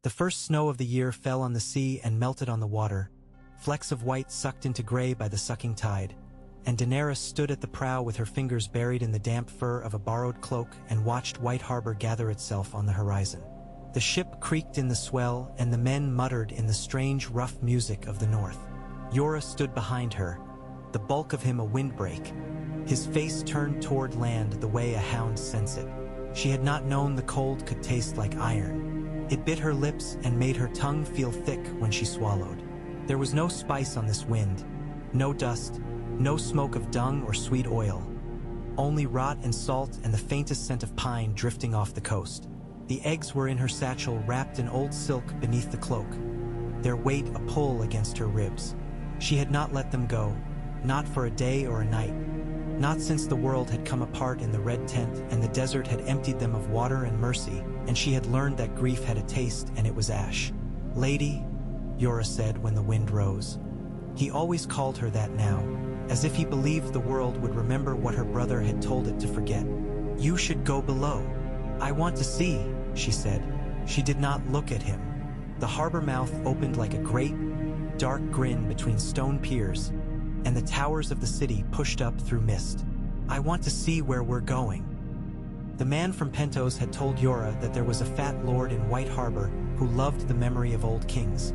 The first snow of the year fell on the sea and melted on the water, flecks of white sucked into gray by the sucking tide, and Daenerys stood at the prow with her fingers buried in the damp fur of a borrowed cloak and watched White Harbor gather itself on the horizon. The ship creaked in the swell, and the men muttered in the strange, rough music of the north. Jorah stood behind her, the bulk of him a windbreak, his face turned toward land the way a hound scents it. She had not known the cold could taste like iron. It bit her lips and made her tongue feel thick when she swallowed. There was no spice on this wind, no dust, no smoke of dung or sweet oil, only rot and salt and the faintest scent of pine drifting off the coast. The eggs were in her satchel, wrapped in old silk beneath the cloak, their weight a pull against her ribs. She had not let them go, not for a day or a night, not since the world had come apart in the red tent and the desert had emptied them of water and mercy, and she had learned that grief had a taste and it was ash. "Lady," Jorah said when the wind rose. He always called her that now, as if he believed the world would remember what her brother had told it to forget. "You should go below. I want to see," she said. She did not look at him. The harbor mouth opened like a great, dark grin between stone piers, and the towers of the city pushed up through mist. "I want to see where we're going." The man from Pentos had told Jorah that there was a fat lord in White Harbor who loved the memory of old kings,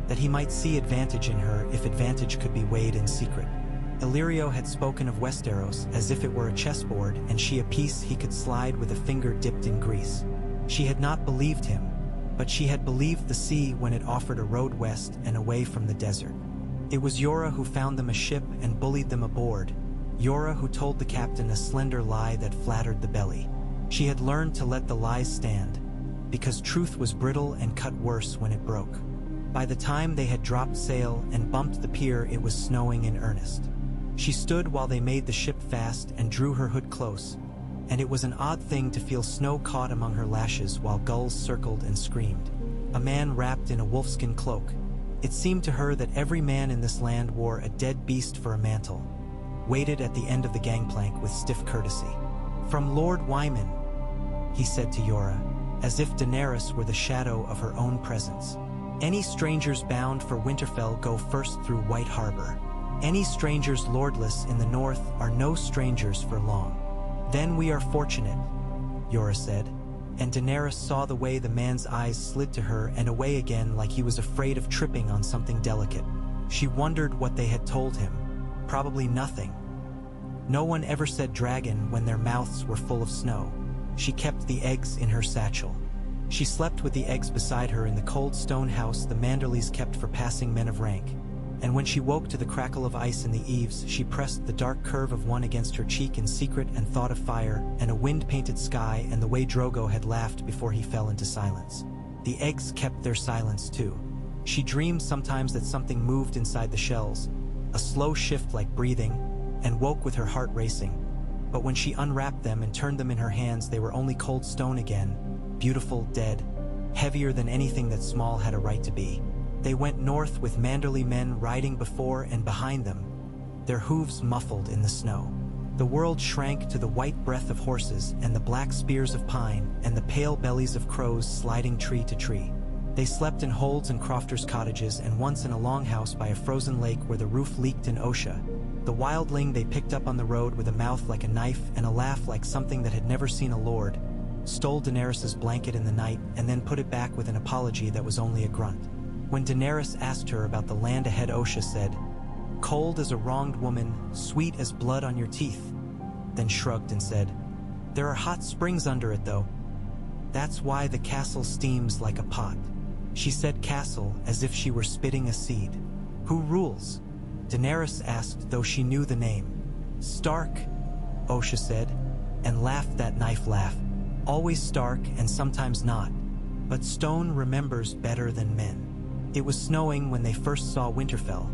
that he might see advantage in her if advantage could be weighed in secret. Illyrio had spoken of Westeros as if it were a chessboard and she a piece he could slide with a finger dipped in grease. She had not believed him, but she had believed the sea when it offered a road west and away from the desert. It was Jorah who found them a ship and bullied them aboard, Jorah who told the captain a slender lie that flattered the belly. She had learned to let the lies stand, because truth was brittle and cut worse when it broke. By the time they had dropped sail and bumped the pier, it was snowing in earnest. She stood while they made the ship fast and drew her hood close, and it was an odd thing to feel snow caught among her lashes while gulls circled and screamed. A man wrapped in a wolfskin cloak. It seemed to her that every man in this land wore a dead beast for a mantle, waited at the end of the gangplank with stiff courtesy. "From Lord Wyman," he said to Jorah, as if Daenerys were the shadow of her own presence. "Any strangers bound for Winterfell go first through White Harbor. Any strangers lordless in the north are no strangers for long." "Then we are fortunate," Jorah said, and Daenerys saw the way the man's eyes slid to her and away again like he was afraid of tripping on something delicate. She wondered what they had told him. Probably nothing. No one ever said dragon when their mouths were full of snow. She kept the eggs in her satchel. She slept with the eggs beside her in the cold stone house the Manderleys kept for passing men of rank, and when she woke to the crackle of ice in the eaves, she pressed the dark curve of one against her cheek in secret and thought of fire and a wind-painted sky and the way Drogo had laughed before he fell into silence. The eggs kept their silence too. She dreamed sometimes that something moved inside the shells, a slow shift like breathing, and woke with her heart racing. But when she unwrapped them and turned them in her hands, they were only cold stone again, beautiful, dead, heavier than anything that small had a right to be. They went north with Manderley men riding before and behind them, their hooves muffled in the snow. The world shrank to the white breath of horses and the black spears of pine and the pale bellies of crows sliding tree to tree. They slept in holds and crofters' cottages and once in a longhouse by a frozen lake where the roof leaked in Osha. The wildling they picked up on the road with a mouth like a knife and a laugh like something that had never seen a lord, stole Daenerys' blanket in the night and then put it back with an apology that was only a grunt. When Daenerys asked her about the land ahead, Osha said, "Cold as a wronged woman, sweet as blood on your teeth," then shrugged and said, "There are hot springs under it though. That's why the castle steams like a pot." She said castle as if she were spitting a seed. "Who rules?" Daenerys asked, though she knew the name. "Stark," Osha said, and laughed that knife laugh. "Always Stark and sometimes not, but stone remembers better than men." It was snowing when they first saw Winterfell,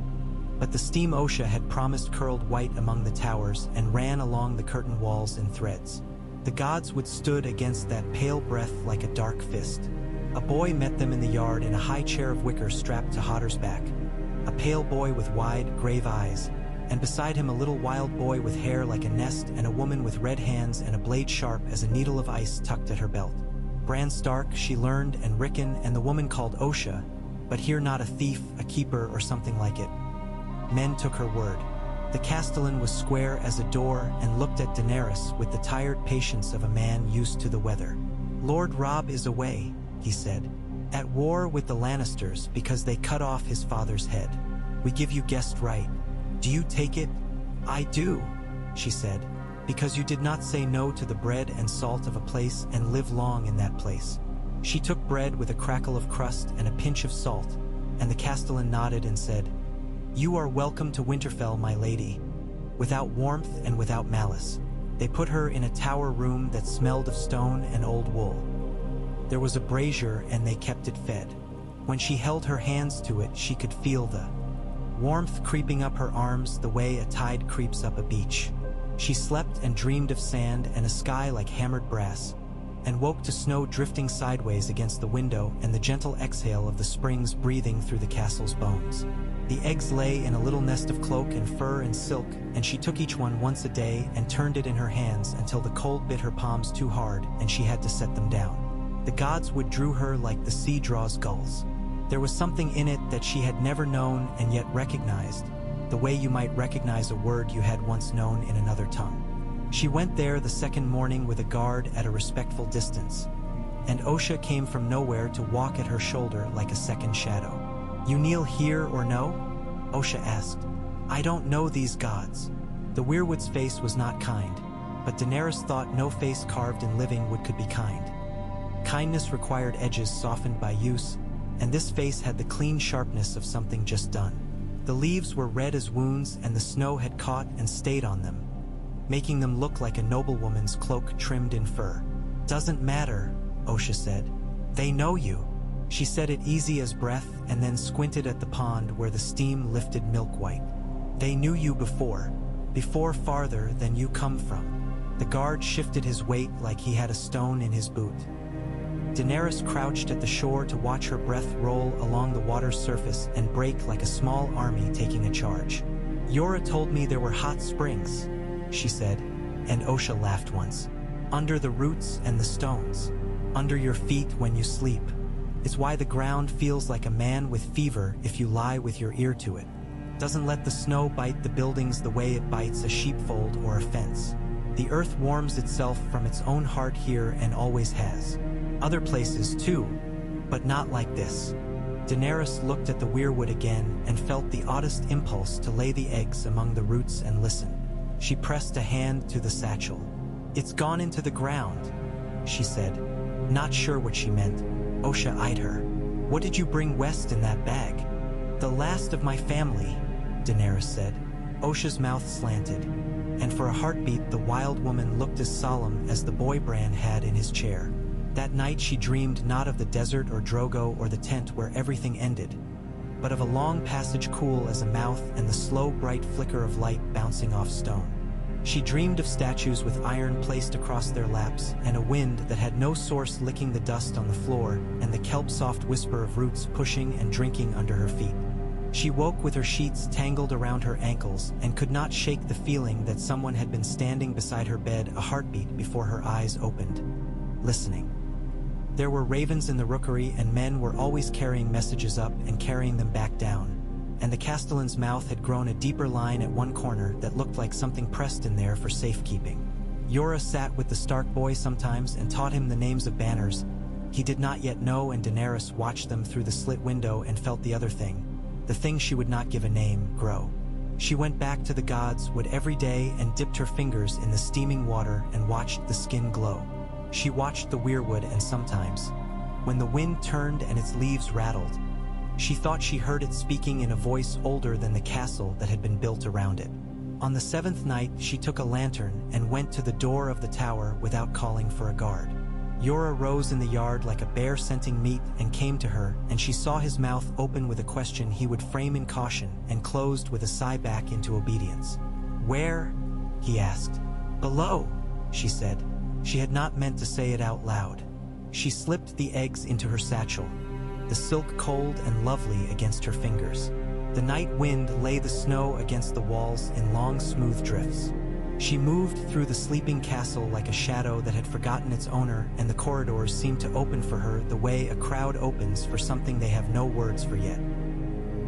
but the steam Osha had promised curled white among the towers and ran along the curtain walls in threads. The gods would stood against that pale breath like a dark fist. A boy met them in the yard in a high chair of wicker strapped to Hodder's back, a pale boy with wide, grave eyes, and beside him a little wild boy with hair like a nest and a woman with red hands and a blade sharp as a needle of ice tucked at her belt. Bran Stark, she learned, and Rickon, and the woman called Osha, but here not a thief, a keeper, or something like it. Men took her word. The castellan was square as a door and looked at Daenerys with the tired patience of a man used to the weather. "Lord Robb is away," he said, "at war with the Lannisters because they cut off his father's head. We give you guest right. Do you take it?" "I do," she said, "because you did not say no to the bread and salt of a place and live long in that place." She took bread with a crackle of crust and a pinch of salt, and the castellan nodded and said, "You are welcome to Winterfell, my lady." Without warmth and without malice, they put her in a tower room that smelled of stone and old wool. There was a brazier and they kept it fed. When she held her hands to it, she could feel the warmth creeping up her arms the way a tide creeps up a beach. She slept and dreamed of sand and a sky like hammered brass, and woke to snow drifting sideways against the window and the gentle exhale of the springs breathing through the castle's bones. The eggs lay in a little nest of cloak and fur and silk, and she took each one once a day and turned it in her hands until the cold bit her palms too hard and she had to set them down. The gods would drew her like the sea draws gulls. There was something in it that she had never known and yet recognized, the way you might recognize a word you had once known in another tongue. She went there the second morning with a guard at a respectful distance, and Osha came from nowhere to walk at her shoulder like a second shadow. "You kneel here or no?" Osha asked. "I don't know these gods." The weirwood's face was not kind, but Daenerys thought no face carved in living wood could be kind. Kindness required edges softened by use, and this face had the clean sharpness of something just done. The leaves were red as wounds and the snow had caught and stayed on them, making them look like a noblewoman's cloak trimmed in fur. "Doesn't matter," Osha said. "They know you." She said it easy as breath and then squinted at the pond where the steam lifted milk white. "They knew you before farther than you come from." The guard shifted his weight like he had a stone in his boot. Daenerys crouched at the shore to watch her breath roll along the water's surface and break like a small army taking a charge. "Yora told me there were hot springs," she said, and Osha laughed once. "Under the roots and the stones. Under your feet when you sleep. It's why the ground feels like a man with fever if you lie with your ear to it. Doesn't let the snow bite the buildings the way it bites a sheepfold or a fence. The earth warms itself from its own heart here and always has. Other places too, but not like this." Daenerys looked at the weirwood again and felt the oddest impulse to lay the eggs among the roots and listen. She pressed a hand to the satchel. "It's gone into the ground," she said, not sure what she meant. Osha eyed her. "What did you bring west in that bag?" "The last of my family," Daenerys said. Osha's mouth slanted, and for a heartbeat the wild woman looked as solemn as the boy Bran had in his chair. That night she dreamed not of the desert or Drogo or the tent where everything ended, but of a long passage cool as a mouth and the slow bright flicker of light bouncing off stone. She dreamed of statues with iron placed across their laps and a wind that had no source licking the dust on the floor and the kelp-soft whisper of roots pushing and drinking under her feet. She woke with her sheets tangled around her ankles and could not shake the feeling that someone had been standing beside her bed a heartbeat before her eyes opened, listening. There were ravens in the rookery and men were always carrying messages up and carrying them back down, and the castellan's mouth had grown a deeper line at one corner that looked like something pressed in there for safekeeping. Yora sat with the Stark boy sometimes and taught him the names of banners he did not yet know, and Daenerys watched them through the slit window and felt the other thing, the thing she would not give a name, grow. She went back to the gods' wood every day and dipped her fingers in the steaming water and watched the skin glow. She watched the weirwood, and sometimes, when the wind turned and its leaves rattled, she thought she heard it speaking in a voice older than the castle that had been built around it. On the seventh night, she took a lantern and went to the door of the tower without calling for a guard. Yora rose in the yard like a bear scenting meat and came to her, and she saw his mouth open with a question he would frame in caution and closed with a sigh back into obedience. "Where?" he asked. "Below," she said. She had not meant to say it out loud. She slipped the eggs into her satchel, the silk cold and lovely against her fingers. The night wind lay the snow against the walls in long smooth drifts. She moved through the sleeping castle like a shadow that had forgotten its owner, and the corridors seemed to open for her the way a crowd opens for something they have no words for yet.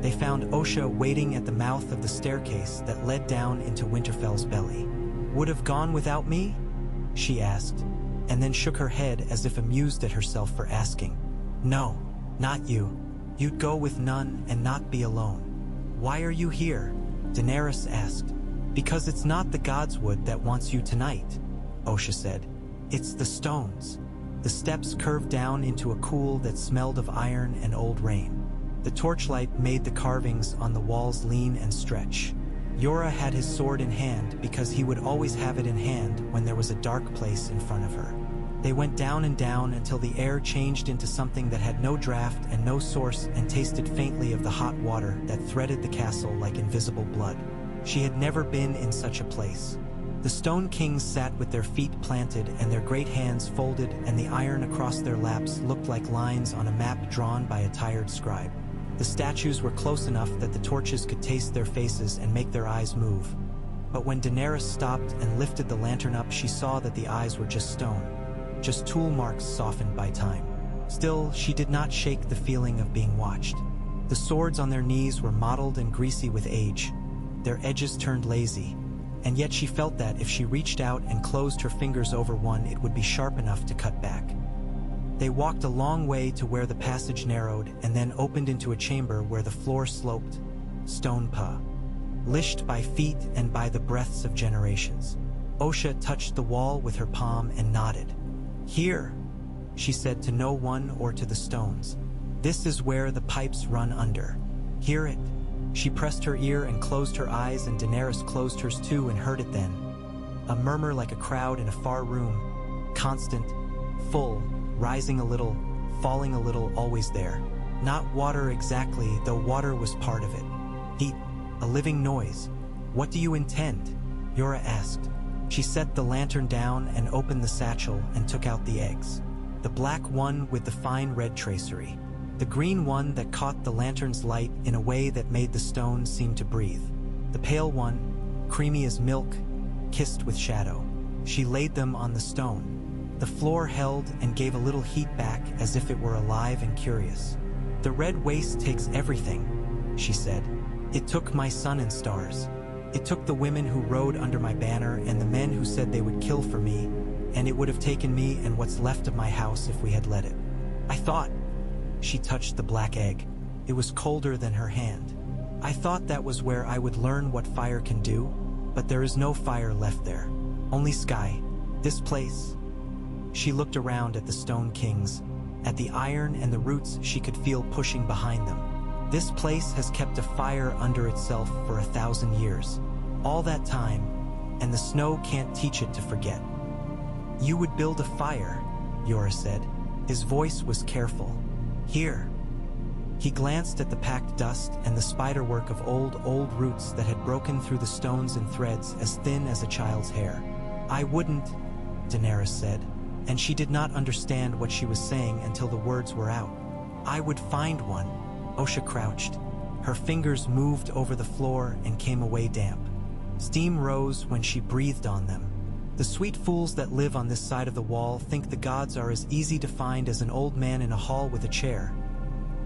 They found Osha waiting at the mouth of the staircase that led down into Winterfell's belly. "Would have gone without me?" she asked, and then shook her head as if amused at herself for asking. "No, not you. You'd go with none and not be alone." "Why are you here?" Daenerys asked. "Because it's not the godswood that wants you tonight," Osha said. "It's the stones." The steps curved down into a cool that smelled of iron and old rain. The torchlight made the carvings on the walls lean and stretch. Yora had his sword in hand because he would always have it in hand when there was a dark place in front of her. They went down and down until the air changed into something that had no draft and no source and tasted faintly of the hot water that threaded the castle like invisible blood. She had never been in such a place. The Stone Kings sat with their feet planted and their great hands folded, and the iron across their laps looked like lines on a map drawn by a tired scribe. The statues were close enough that the torches could taste their faces and make their eyes move. But when Daenerys stopped and lifted the lantern up, she saw that the eyes were just stone, just tool marks softened by time. Still, she did not shake the feeling of being watched. The swords on their knees were mottled and greasy with age, their edges turned lazy, and yet she felt that if she reached out and closed her fingers over one, it would be sharp enough to cut back. They walked a long way to where the passage narrowed and then opened into a chamber where the floor sloped, stone lished by feet and by the breaths of generations. Osha touched the wall with her palm and nodded. "Here," she said, to no one or to the stones. "This is where the pipes run under. Hear it?" She pressed her ear and closed her eyes, and Daenerys closed hers too and heard it then. A murmur like a crowd in a far room, constant, full, rising a little, falling a little, always there. Not water exactly, though water was part of it. Heat, a living noise. "What do you intend?" Yora asked. She set the lantern down and opened the satchel and took out the eggs. The black one with the fine red tracery. The green one that caught the lantern's light in a way that made the stone seem to breathe. The pale one, creamy as milk, kissed with shadow. She laid them on the stone. The floor held and gave a little heat back as if it were alive and curious. "The red waste takes everything," she said. "It took my sun and stars. It took the women who rode under my banner and the men who said they would kill for me, and it would have taken me and what's left of my house if we had let it. I thought..." She touched the black egg. It was colder than her hand. "I thought that was where I would learn what fire can do, but there is no fire left there. Only sky. This place..." She looked around at the Stone Kings, at the iron and the roots she could feel pushing behind them. "This place has kept a fire under itself for 1,000 years. All that time, and the snow can't teach it to forget." "You would build a fire," Yora said. His voice was careful. "Here." He glanced at the packed dust and the spiderwork of old roots that had broken through the stones in threads as thin as a child's hair. "I wouldn't," Daenerys said, and she did not understand what she was saying until the words were out. "I would find one." Osha crouched. Her fingers moved over the floor and came away damp. Steam rose when she breathed on them. "The sweet fools that live on this side of the wall think the gods are as easy to find as an old man in a hall with a chair,"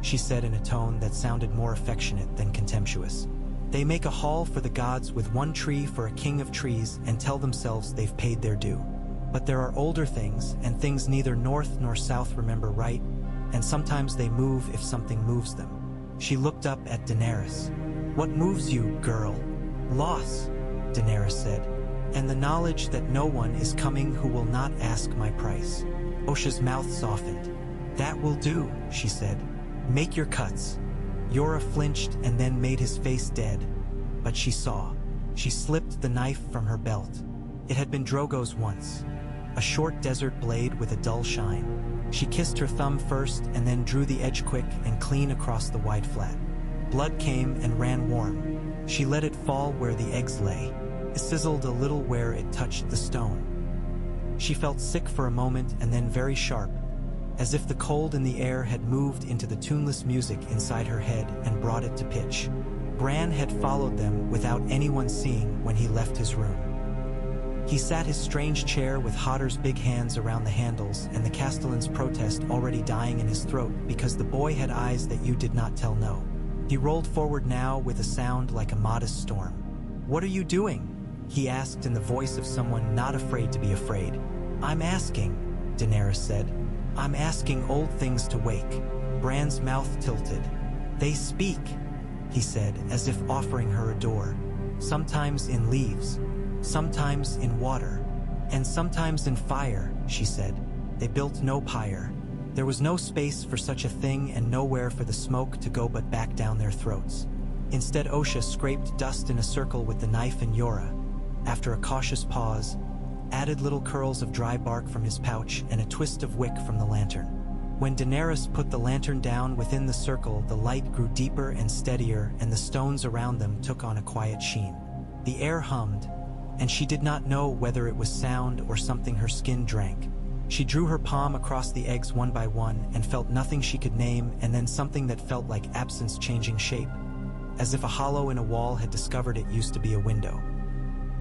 she said in a tone that sounded more affectionate than contemptuous. "They make a hall for the gods with one tree for a king of trees and tell themselves they've paid their due. But there are older things, and things neither north nor south remember right, and sometimes they move if something moves them." She looked up at Daenerys. "What moves you, girl?" "Loss," Daenerys said, "and the knowledge that no one is coming who will not ask my price." Osha's mouth softened. "That will do," she said. "Make your cuts." Yora flinched and then made his face dead, but she saw. She slipped the knife from her belt. It had been Drogo's once, a short desert blade with a dull shine. She kissed her thumb first and then drew the edge quick and clean across the wide flat. Blood came and ran warm. She let it fall where the eggs lay. It sizzled a little where it touched the stone. She felt sick for a moment and then very sharp, as if the cold in the air had moved into the tuneless music inside her head and brought it to pitch. Bran had followed them without anyone seeing when he left his room. He sat his strange chair with Hodder's big hands around the handles and the Castellan's protest already dying in his throat because the boy had eyes that you did not tell no. He rolled forward now with a sound like a modest storm. "What are you doing?" he asked in the voice of someone not afraid to be afraid. "I'm asking," Daenerys said. "I'm asking old things to wake." Bran's mouth tilted. "They speak," he said, as if offering her a door. "Sometimes in leaves, sometimes in water, and sometimes in fire," she said. "They built no pyre. There was no space for such a thing and nowhere for the smoke to go but back down their throats. Instead, Osha scraped dust in a circle with the knife, and Yora, after a cautious pause, added little curls of dry bark from his pouch and a twist of wick from the lantern. When Daenerys put the lantern down within the circle, the light grew deeper and steadier, and the stones around them took on a quiet sheen. The air hummed, and she did not know whether it was sound or something her skin drank. She drew her palm across the eggs one by one and felt nothing she could name, and then something that felt like absence changing shape, as if a hollow in a wall had discovered it used to be a window.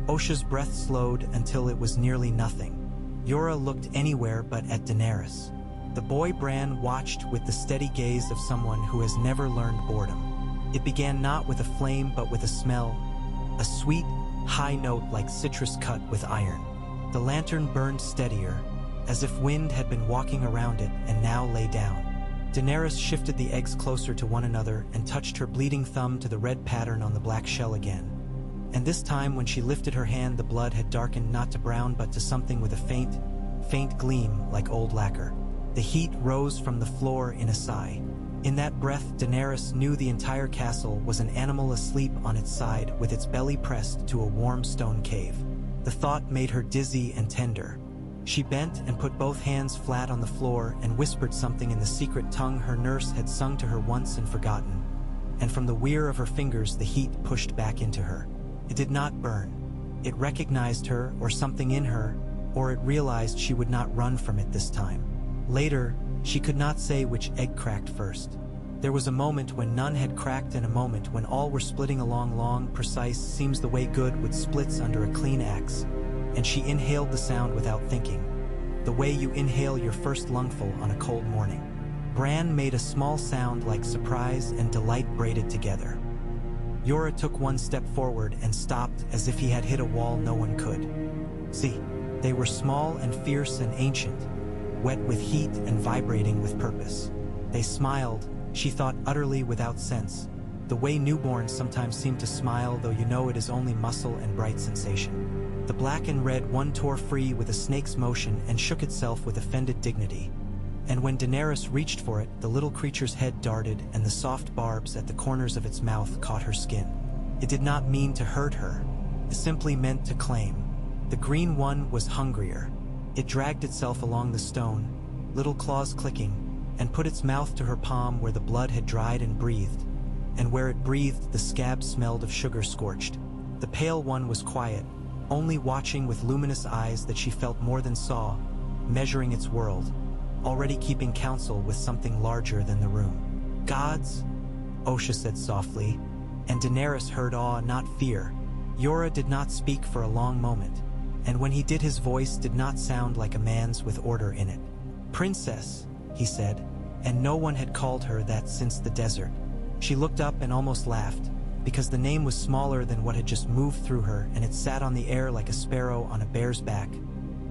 Osha's breath slowed until it was nearly nothing. Yora looked anywhere but at Daenerys. The boy Bran watched with the steady gaze of someone who has never learned boredom. It began not with a flame but with a smell, a sweet, high note like citrus cut with iron. The lantern burned steadier, as if wind had been walking around it and now lay down. Daenerys shifted the eggs closer to one another and touched her bleeding thumb to the red pattern on the black shell again. And this time when she lifted her hand, the blood had darkened not to brown but to something with a faint, faint gleam like old lacquer. The heat rose from the floor in a sigh. In that breath, Daenerys knew the entire castle was an animal asleep on its side with its belly pressed to a warm stone cave. The thought made her dizzy and tender. She bent and put both hands flat on the floor and whispered something in the secret tongue her nurse had sung to her once and forgotten. And from the weir of her fingers the heat pushed back into her. It did not burn. It recognized her, or something in her, or it realized she would not run from it this time. Later, she could not say which egg cracked first. There was a moment when none had cracked and a moment when all were splitting along long, precise, seems the way good would splits under a clean axe, and she inhaled the sound without thinking, the way you inhale your first lungful on a cold morning. Bran made a small sound like surprise and delight braided together. Yora took one step forward and stopped as if he had hit a wall no one could. See, they were small and fierce and ancient, wet with heat and vibrating with purpose. They smiled, she thought utterly without sense, the way newborns sometimes seem to smile though you know it is only muscle and bright sensation. The black and red one tore free with a snake's motion and shook itself with offended dignity. And when Daenerys reached for it, the little creature's head darted and the soft barbs at the corners of its mouth caught her skin. It did not mean to hurt her. It simply meant to claim. The green one was hungrier. It dragged itself along the stone, little claws clicking, and put its mouth to her palm where the blood had dried and breathed, and where it breathed the scab smelled of sugar scorched. The pale one was quiet, only watching with luminous eyes that she felt more than saw, measuring its world, already keeping counsel with something larger than the room. "Gods," Osha said softly, and Daenerys heard awe, not fear. Yora did not speak for a long moment, and when he did his voice did not sound like a man's with order in it. "Princess," he said, and no one had called her that since the desert. She looked up and almost laughed, because the name was smaller than what had just moved through her, and it sat on the air like a sparrow on a bear's back,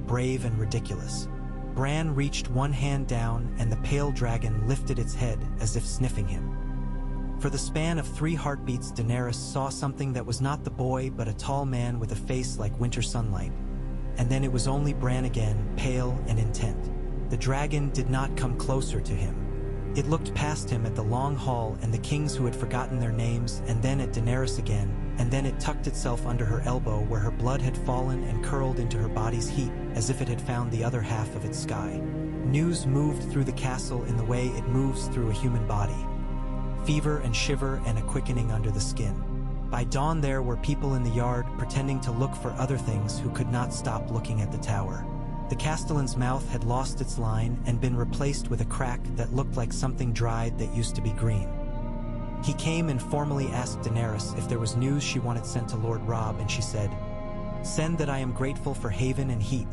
brave and ridiculous. Bran reached one hand down and the pale dragon lifted its head as if sniffing him. For the span of 3 heartbeats, Daenerys saw something that was not the boy but a tall man with a face like winter sunlight. And then it was only Bran again, pale and intent. The dragon did not come closer to him. It looked past him at the long hall and the kings who had forgotten their names, and then at Daenerys again, and then it tucked itself under her elbow where her blood had fallen and curled into her body's heat as if it had found the other half of its sky. News moved through the castle in the way it moves through a human body. Fever and shiver and a quickening under the skin. By dawn there were people in the yard pretending to look for other things who could not stop looking at the tower. The Castellan's mouth had lost its line and been replaced with a crack that looked like something dried that used to be green. He came and formally asked Daenerys if there was news she wanted sent to Lord Robb, and she said, Send that I am grateful for haven and heat."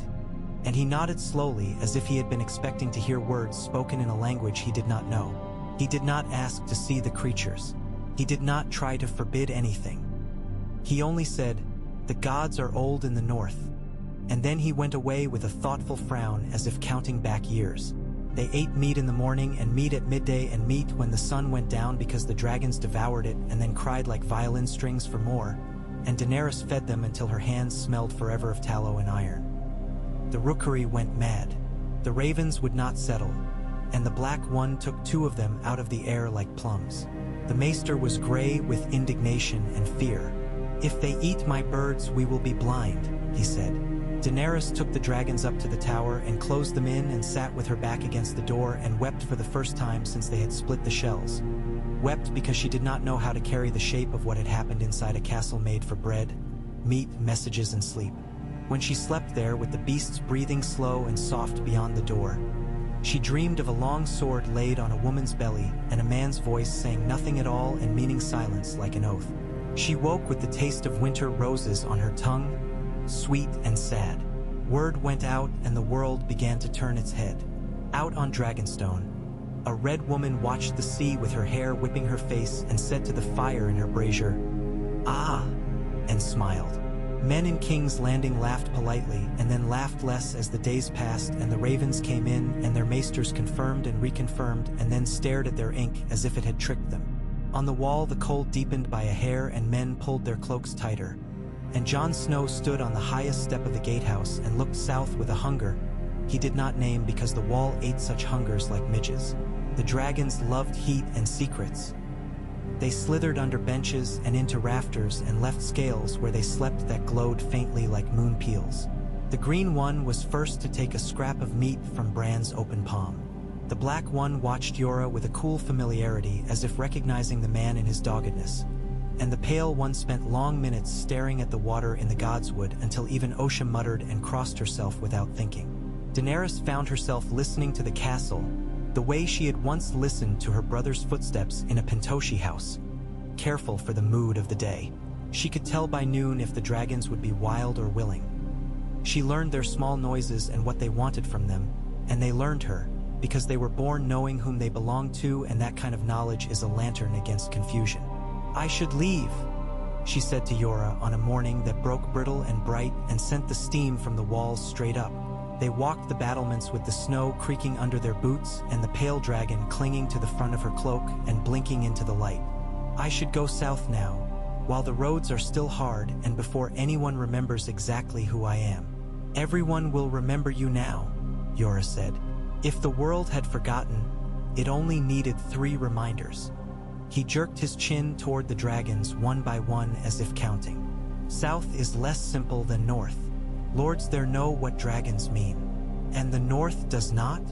And he nodded slowly, as if he had been expecting to hear words spoken in a language he did not know. He did not ask to see the creatures. He did not try to forbid anything. He only said, "The gods are old in the north." And then he went away with a thoughtful frown, as if counting back years. They ate meat in the morning and meat at midday and meat when the sun went down, because the dragons devoured it and then cried like violin strings for more. And Daenerys fed them until her hands smelled forever of tallow and iron. The rookery went mad. The ravens would not settle, and the Black One took 2 of them out of the air like plums. The maester was gray with indignation and fear. "If they eat my birds, we will be blind," he said. Daenerys took the dragons up to the tower and closed them in, and sat with her back against the door and wept for the first time since they had split the shells. Wept because she did not know how to carry the shape of what had happened inside a castle made for bread, meat, messages, and sleep. When she slept there with the beasts breathing slow and soft beyond the door, she dreamed of a long sword laid on a woman's belly and a man's voice saying nothing at all and meaning silence like an oath. She woke with the taste of winter roses on her tongue, sweet and sad. Word went out and the world began to turn its head. Out on Dragonstone, a red woman watched the sea with her hair whipping her face and said to the fire in her brazier, "Ah," and smiled. Men in King's Landing laughed politely and then laughed less as the days passed, and the ravens came in and their maesters confirmed and reconfirmed and then stared at their ink as if it had tricked them. On the wall the cold deepened by a hair and men pulled their cloaks tighter. And Jon Snow stood on the highest step of the gatehouse and looked south with a hunger he did not name, because the wall ate such hungers like midges. The dragons loved heat and secrets. They slithered under benches and into rafters and left scales where they slept that glowed faintly like moon peels. The green one was first to take a scrap of meat from Bran's open palm. The black one watched Jorah with a cool familiarity, as if recognizing the man in his doggedness. And the pale one spent long minutes staring at the water in the Godswood until even Osha muttered and crossed herself without thinking. Daenerys found herself listening to the castle, the way she had once listened to her brother's footsteps in a Pentoshi house, careful for the mood of the day. She could tell by noon if the dragons would be wild or willing. She learned their small noises and what they wanted from them, and they learned her, because they were born knowing whom they belonged to, and that kind of knowledge is a lantern against confusion. "I should leave," she said to Jorah on a morning that broke brittle and bright and sent the steam from the walls straight up. They walked the battlements with the snow creaking under their boots and the pale dragon clinging to the front of her cloak and blinking into the light. "I should go south now, while the roads are still hard and before anyone remembers exactly who I am." "Everyone will remember you now," Jorah said. "If the world had forgotten, it only needed 3 reminders." He jerked his chin toward the dragons one by one as if counting. "South is less simple than north. Lords there know what dragons mean. And the north does not?"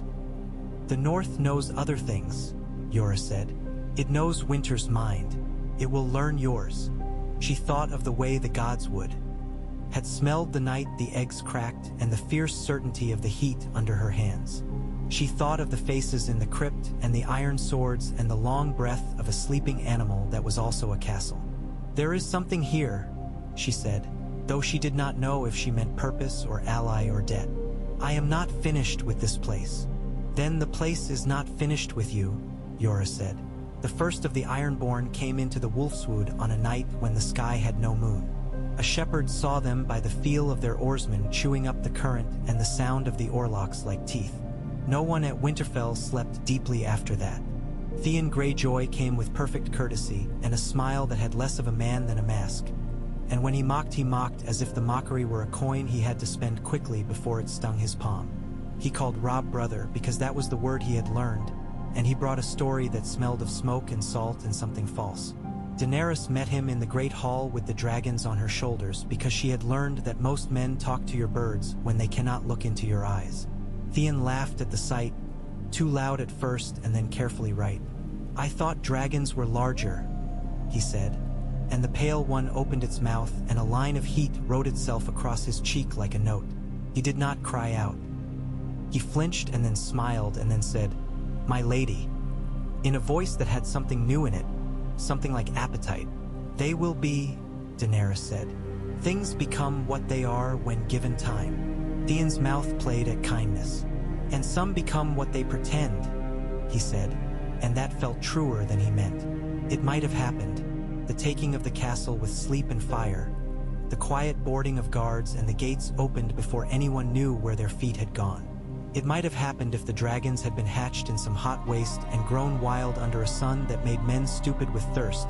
"The north knows other things," Jorah said. "It knows winter's mind. It will learn yours." She thought of the way the gods would. Had smelled the night the eggs cracked and the fierce certainty of the heat under her hands. She thought of the faces in the crypt and the iron swords and the long breath of a sleeping animal that was also a castle. "There is something here," she said, though she did not know if she meant purpose or ally or debt. "I am not finished with this place." "Then the place is not finished with you," Jorah said. The first of the Ironborn came into the Wolfswood on a night when the sky had no moon. A shepherd saw them by the feel of their oarsmen chewing up the current and the sound of the oarlocks like teeth. No one at Winterfell slept deeply after that. Theon Greyjoy came with perfect courtesy and a smile that had less of a man than a mask. And when he mocked as if the mockery were a coin he had to spend quickly before it stung his palm. He called Robb brother because that was the word he had learned, and he brought a story that smelled of smoke and salt and something false. Daenerys met him in the great hall with the dragons on her shoulders because she had learned that most men talk to your birds when they cannot look into your eyes. Theon laughed at the sight, too loud at first and then carefully right. "I thought dragons were larger," he said, and the pale one opened its mouth and a line of heat wrote itself across his cheek like a note. He did not cry out. He flinched and then smiled and then said, "My lady," in a voice that had something new in it, something like appetite. "They will be," Daenerys said. Things become what they are when given time. Theon's mouth played at kindness. And some become what they pretend, he said, and that felt truer than he meant. It might have happened, the taking of the castle with sleep and fire, the quiet boarding of guards and the gates opened before anyone knew where their feet had gone. It might have happened if the dragons had been hatched in some hot waste and grown wild under a sun that made men stupid with thirst,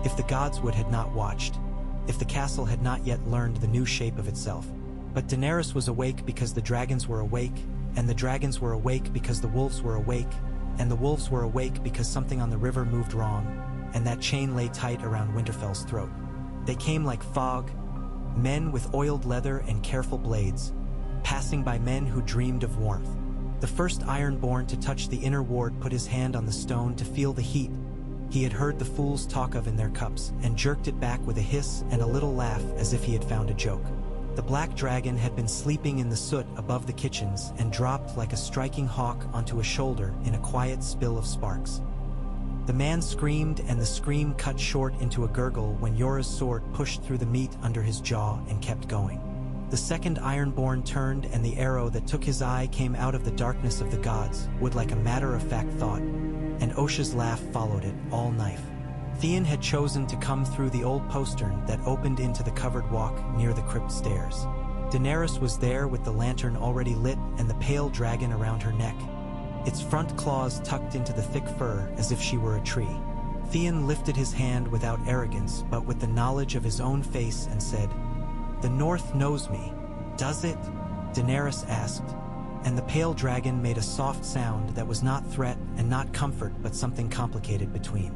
if the godswood had not watched, if the castle had not yet learned the new shape of itself. But Daenerys was awake because the dragons were awake, and the dragons were awake because the wolves were awake, and the wolves were awake because something on the river moved wrong, and that chain lay tight around Winterfell's throat. They came like fog, men with oiled leather and careful blades, passing by men who dreamed of warmth. The first Ironborn to touch the inner ward put his hand on the stone to feel the heat he had heard the fools talk of in their cups, and jerked it back with a hiss and a little laugh as if he had found a joke. The black dragon had been sleeping in the soot above the kitchens and dropped like a striking hawk onto a shoulder in a quiet spill of sparks. The man screamed, and the scream cut short into a gurgle when Yora's sword pushed through the meat under his jaw and kept going. The second Ironborn turned, and the arrow that took his eye came out of the darkness of the gods, would like a matter-of-fact thought, and Osha's laugh followed it, all knife. Theon had chosen to come through the old postern that opened into the covered walk near the crypt stairs. Daenerys was there with the lantern already lit and the pale dragon around her neck, its front claws tucked into the thick fur as if she were a tree. Theon lifted his hand without arrogance but with the knowledge of his own face and said, "The North knows me, does it?" Daenerys asked, and the pale dragon made a soft sound that was not threat and not comfort but something complicated between.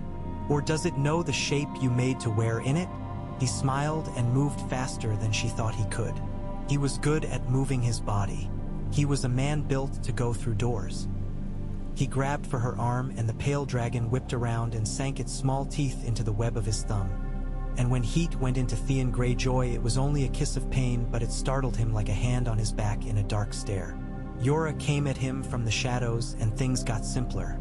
"Or does it know the shape you made to wear in it?" He smiled and moved faster than she thought he could. He was good at moving his body. He was a man built to go through doors. He grabbed for her arm, and the pale dragon whipped around and sank its small teeth into the web of his thumb. And when heat went into Theon Greyjoy, it was only a kiss of pain, but it startled him like a hand on his back in a dark stare. Yora came at him from the shadows, and things got simpler.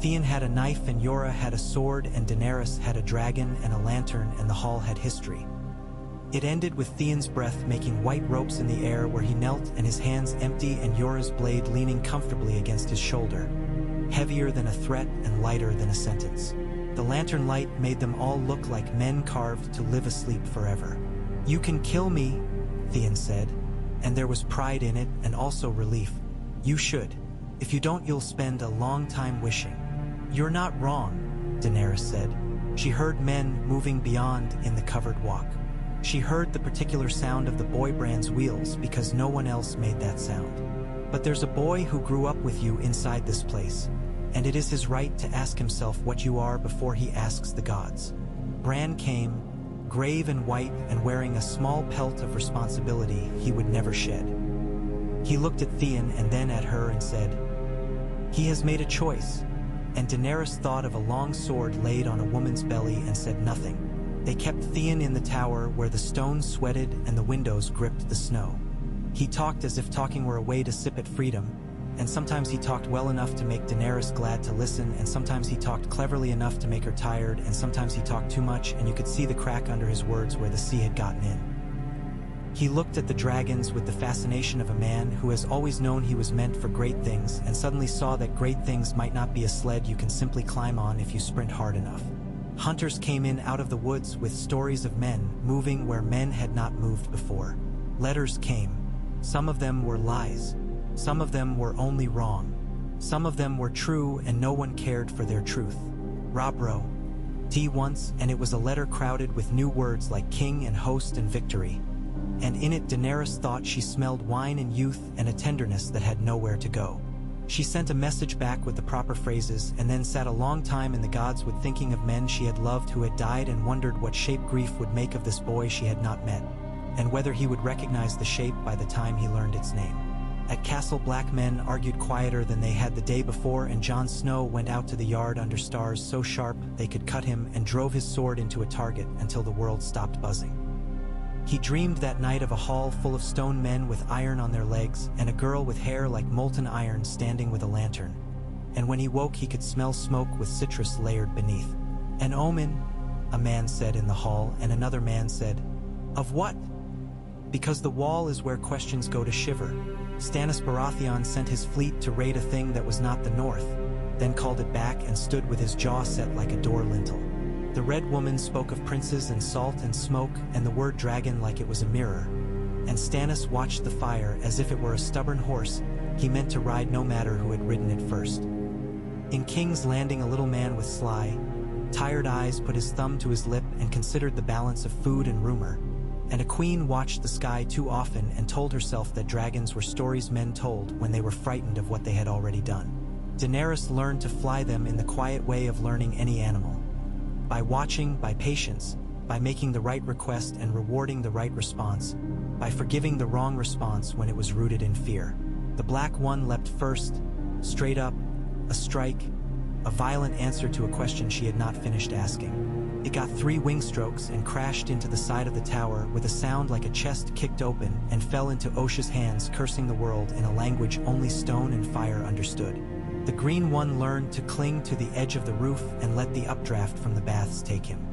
Theon had a knife and Yora had a sword, and Daenerys had a dragon and a lantern, and the hall had history. It ended with Theon's breath making white ropes in the air where he knelt, and his hands empty, and Yora's blade leaning comfortably against his shoulder, heavier than a threat and lighter than a sentence. The lantern light made them all look like men carved to live asleep forever. "You can kill me," Theon said, and there was pride in it and also relief. "You should. If you don't, you'll spend a long time wishing." "You're not wrong," Daenerys said. She heard men moving beyond in the covered walk. She heard the particular sound of the boy Bran's wheels because no one else made that sound. "But there's a boy who grew up with you inside this place, and it is his right to ask himself what you are before he asks the gods." Bran came, grave and white and wearing a small pelt of responsibility he would never shed. He looked at Theon and then at her and said, "He has made a choice." And Daenerys thought of a long sword laid on a woman's belly and said nothing. They kept Theon in the tower where the stones sweated and the windows gripped the snow. He talked as if talking were a way to sip at freedom, and sometimes he talked well enough to make Daenerys glad to listen, and sometimes he talked cleverly enough to make her tired, and sometimes he talked too much and you could see the crack under his words where the sea had gotten in. He looked at the dragons with the fascination of a man who has always known he was meant for great things and suddenly saw that great things might not be a sled you can simply climb on if you sprint hard enough. Hunters came in out of the woods with stories of men moving where men had not moved before. Letters came. Some of them were lies. Some of them were only wrong. Some of them were true and no one cared for their truth. Rob wrote tea once, and it was a letter crowded with new words like king and host and victory. And in it Daenerys thought she smelled wine and youth and a tenderness that had nowhere to go. She sent a message back with the proper phrases and then sat a long time in the gods with thinking of men she had loved who had died and wondered what shape grief would make of this boy she had not met, and whether he would recognize the shape by the time he learned its name. At Castle Black men argued quieter than they had the day before, and Jon Snow went out to the yard under stars so sharp they could cut him and drove his sword into a target until the world stopped buzzing. He dreamed that night of a hall full of stone men with iron on their legs and a girl with hair like molten iron standing with a lantern. And when he woke he could smell smoke with citrus layered beneath. "An omen," a man said in the hall, and another man said, "Of what?" Because the wall is where questions go to shiver. Stannis Baratheon sent his fleet to raid a thing that was not the north, then called it back and stood with his jaw set like a door lintel. The Red Woman spoke of princes and salt and smoke and the word dragon like it was a mirror. And Stannis watched the fire as if it were a stubborn horse he meant to ride no matter who had ridden it first. In King's Landing, a little man with sly, tired eyes put his thumb to his lip and considered the balance of food and rumor. And a queen watched the sky too often and told herself that dragons were stories men told when they were frightened of what they had already done. Daenerys learned to fly them in the quiet way of learning any animal. By watching, by patience, by making the right request and rewarding the right response, by forgiving the wrong response when it was rooted in fear. The Black One leapt first, straight up, a strike, a violent answer to a question she had not finished asking. It got 3 wing strokes and crashed into the side of the tower with a sound like a chest kicked open and fell into Osha's hands, cursing the world in a language only stone and fire understood. The Green One learned to cling to the edge of the roof and let the updraft from the baths take him.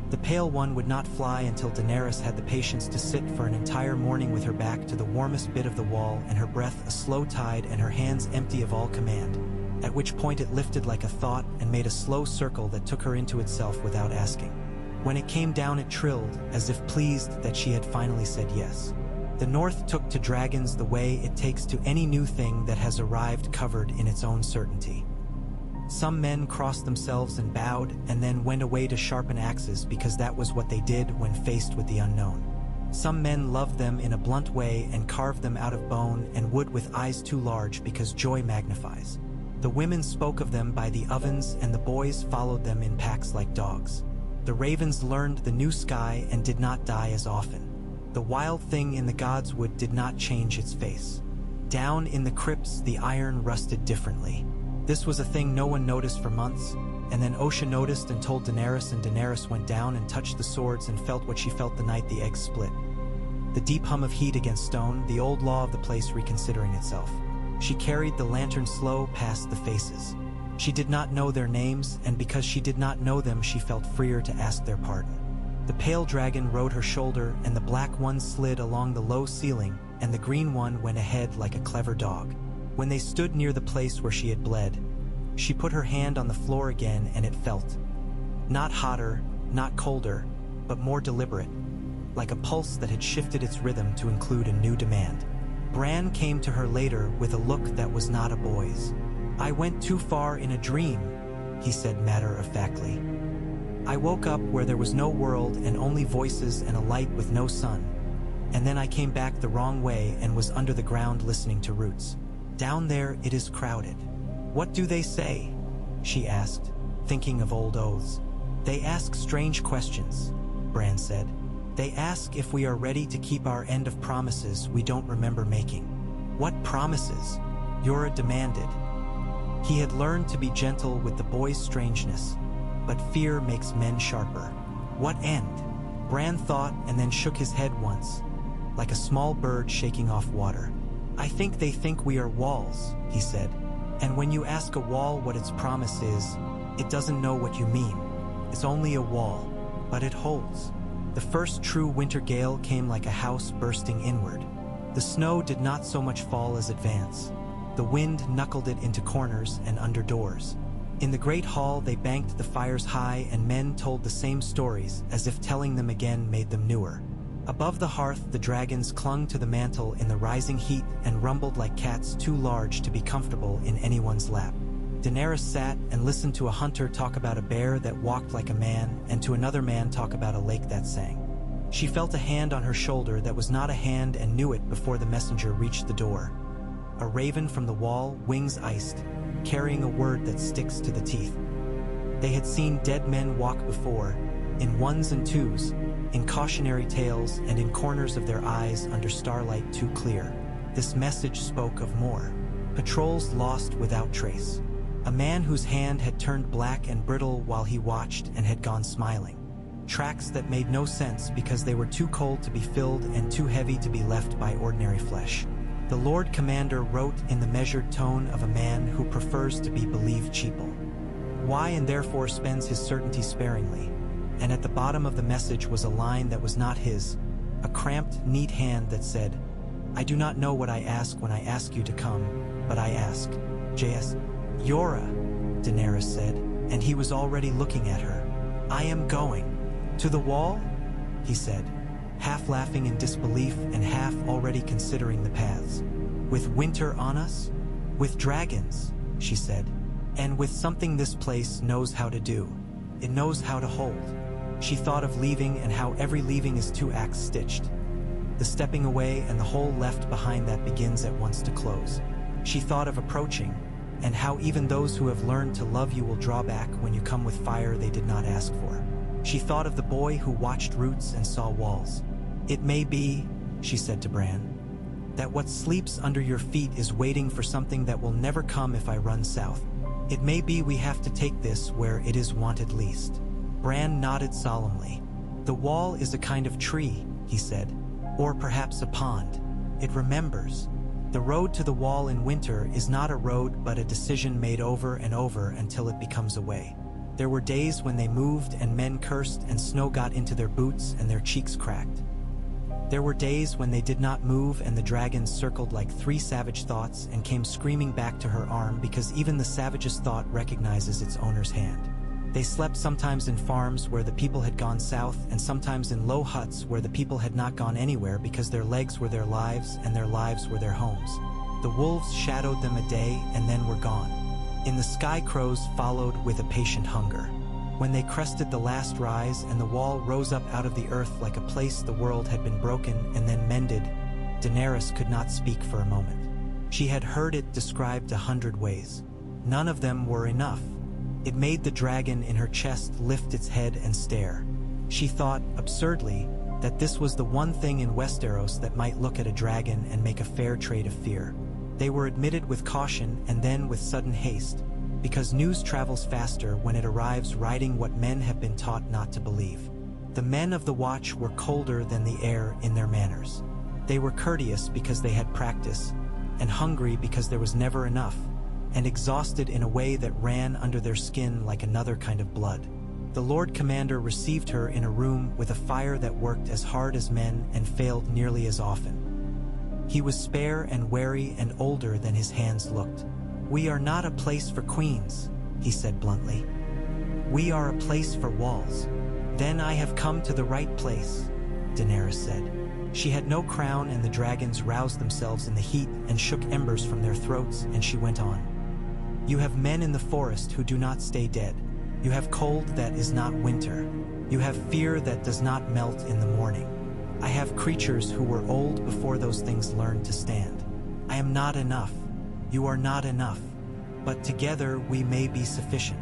The Pale One would not fly until Daenerys had the patience to sit for an entire morning with her back to the warmest bit of the wall and her breath a slow tide and her hands empty of all command, at which point it lifted like a thought and made a slow circle that took her into itself without asking. When it came down it trilled, as if pleased that she had finally said yes. The North took to dragons the way it takes to any new thing that has arrived covered in its own certainty. Some men crossed themselves and bowed, and then went away to sharpen axes because that was what they did when faced with the unknown. Some men loved them in a blunt way and carved them out of bone and wood with eyes too large because joy magnifies. The women spoke of them by the ovens and the boys followed them in packs like dogs. The ravens learned the new sky and did not die as often. The wild thing in the gods' wood did not change its face. Down in the crypts the iron rusted differently. This was a thing no one noticed for months, and then Osha noticed and told Daenerys, and Daenerys went down and touched the swords and felt what she felt the night the eggs split. The deep hum of heat against stone, the old law of the place reconsidering itself. She carried the lantern slow past the faces. She did not know their names, and because she did not know them she felt freer to ask their pardon. The pale dragon rode her shoulder, and the Black One slid along the low ceiling, and the Green One went ahead like a clever dog. When they stood near the place where she had bled, she put her hand on the floor again and it felt not hotter, not colder, but more deliberate, like a pulse that had shifted its rhythm to include a new demand. Bran came to her later with a look that was not a boy's. "I went too far in a dream," he said matter-of-factly. "I woke up where there was no world and only voices and a light with no sun. And then I came back the wrong way and was under the ground listening to roots. Down there it is crowded." "What do they say?" she asked, thinking of old oaths. "They ask strange questions," Bran said. "They ask if we are ready to keep our end of promises we don't remember making." "What promises?" Yora demanded. He had learned to be gentle with the boy's strangeness, but fear makes men sharper. "What end?" Bran thought and then shook his head once, like a small bird shaking off water. "I think they think we are walls," he said. "And when you ask a wall what its promise is, it doesn't know what you mean. It's only a wall, but it holds." The first true winter gale came like a house bursting inward. The snow did not so much fall as advance. The wind knuckled it into corners and under doors. In the great hall they banked the fires high, and men told the same stories as if telling them again made them newer. Above the hearth the dragons clung to the mantle in the rising heat and rumbled like cats too large to be comfortable in anyone's lap. Daenerys sat and listened to a hunter talk about a bear that walked like a man and to another man talk about a lake that sang. She felt a hand on her shoulder that was not a hand and knew it before the messenger reached the door. A raven from the wall, wings iced, carrying a word that sticks to the teeth. They had seen dead men walk before, in ones and twos, in cautionary tales and in corners of their eyes under starlight too clear. This message spoke of more. Patrols lost without trace. A man whose hand had turned black and brittle while he watched and had gone smiling. Tracks that made no sense because they were too cold to be filled and too heavy to be left by ordinary flesh. The Lord Commander wrote in the measured tone of a man who prefers to be believed cheaple. Why and therefore spends his certainty sparingly. And at the bottom of the message was a line that was not his, a cramped, neat hand that said, "I do not know what I ask when I ask you to come, but I ask." J.S. "Yora," Daenerys said, and he was already looking at her. "I am going." "To the wall?" he said, half laughing in disbelief and half already considering the paths. "With winter on us?" "With dragons," she said, "and with something this place knows how to do. It knows how to hold." She thought of leaving and how every leaving is two acts stitched. The stepping away and the hole left behind that begins at once to close. She thought of approaching, and how even those who have learned to love you will draw back when you come with fire they did not ask for. She thought of the boy who watched roots and saw walls. "It may be," she said to Bran, "that what sleeps under your feet is waiting for something that will never come if I run south. It may be we have to take this where it is wanted least." Bran nodded solemnly. "The wall is a kind of tree," he said, "or perhaps a pond. It remembers. The road to the wall in winter is not a road but a decision made over and over until it becomes a way. There were days when they moved and men cursed and snow got into their boots and their cheeks cracked. There were days when they did not move and the dragons circled like 3 savage thoughts and came screaming back to her arm because even the savagest thought recognizes its owner's hand. They slept sometimes in farms where the people had gone south and sometimes in low huts where the people had not gone anywhere because their legs were their lives and their lives were their homes. The wolves shadowed them a day and then were gone. In the sky crows followed with a patient hunger. When they crested the last rise and the wall rose up out of the earth like a place the world had been broken and then mended, Daenerys could not speak for a moment. She had heard it described 100 ways. None of them were enough. It made the dragon in her chest lift its head and stare. She thought, absurdly, that this was the one thing in Westeros that might look at a dragon and make a fair trade of fear. They were admitted with caution and then with sudden haste, because news travels faster when it arrives riding what men have been taught not to believe. The men of the Watch were colder than the air in their manners. They were courteous because they had practice, and hungry because there was never enough, and exhausted in a way that ran under their skin like another kind of blood. The Lord Commander received her in a room with a fire that worked as hard as men and failed nearly as often. He was spare and wary and older than his hands looked. "We are not a place for queens," he said bluntly. "We are a place for walls." "Then I have come to the right place," Daenerys said. She had no crown and the dragons roused themselves in the heat and shook embers from their throats, and she went on. "You have men in the forest who do not stay dead. You have cold that is not winter. You have fear that does not melt in the morning. I have creatures who were old before those things learned to stand. I am not enough. You are not enough. But together we may be sufficient."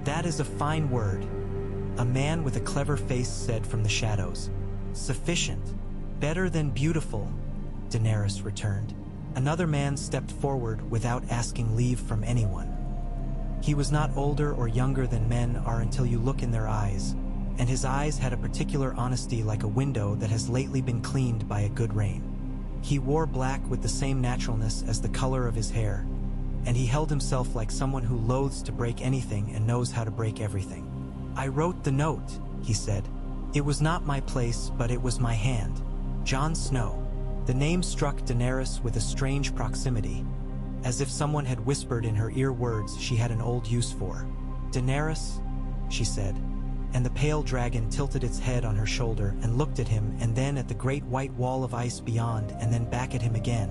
"That is a fine word," a man with a clever face said from the shadows. "Sufficient. Better than beautiful," Daenerys returned. Another man stepped forward without asking leave from anyone. He was not older or younger than men are until you look in their eyes, and his eyes had a particular honesty like a window that has lately been cleaned by a good rain. He wore black with the same naturalness as the color of his hair, and he held himself like someone who loathes to break anything and knows how to break everything. "I wrote the note," he said. "It was not my place, but it was my hand. Jon Snow." The name struck Daenerys with a strange proximity, as if someone had whispered in her ear words she had an old use for. "Daenerys," she said, and the pale dragon tilted its head on her shoulder and looked at him and then at the great white wall of ice beyond and then back at him again,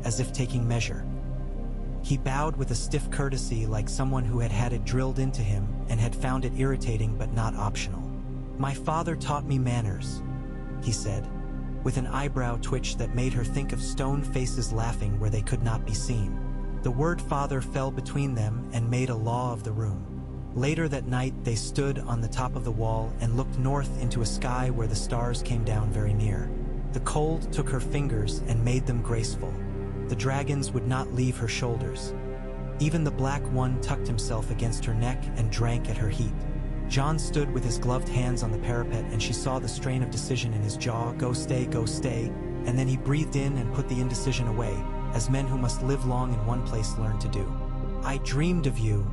as if taking measure. He bowed with a stiff courtesy like someone who had had it drilled into him and had found it irritating but not optional. "My father taught me manners," he said, with an eyebrow twitch that made her think of stone faces laughing where they could not be seen. The word father fell between them and made a law of the room. Later that night they stood on the top of the wall and looked north into a sky where the stars came down very near. The cold took her fingers and made them graceful. The dragons would not leave her shoulders. Even the black one tucked himself against her neck and drank at her heat. Jon stood with his gloved hands on the parapet and she saw the strain of decision in his jaw. Go stay, and then he breathed in and put the indecision away, as men who must live long in one place learn to do. "I dreamed of you,"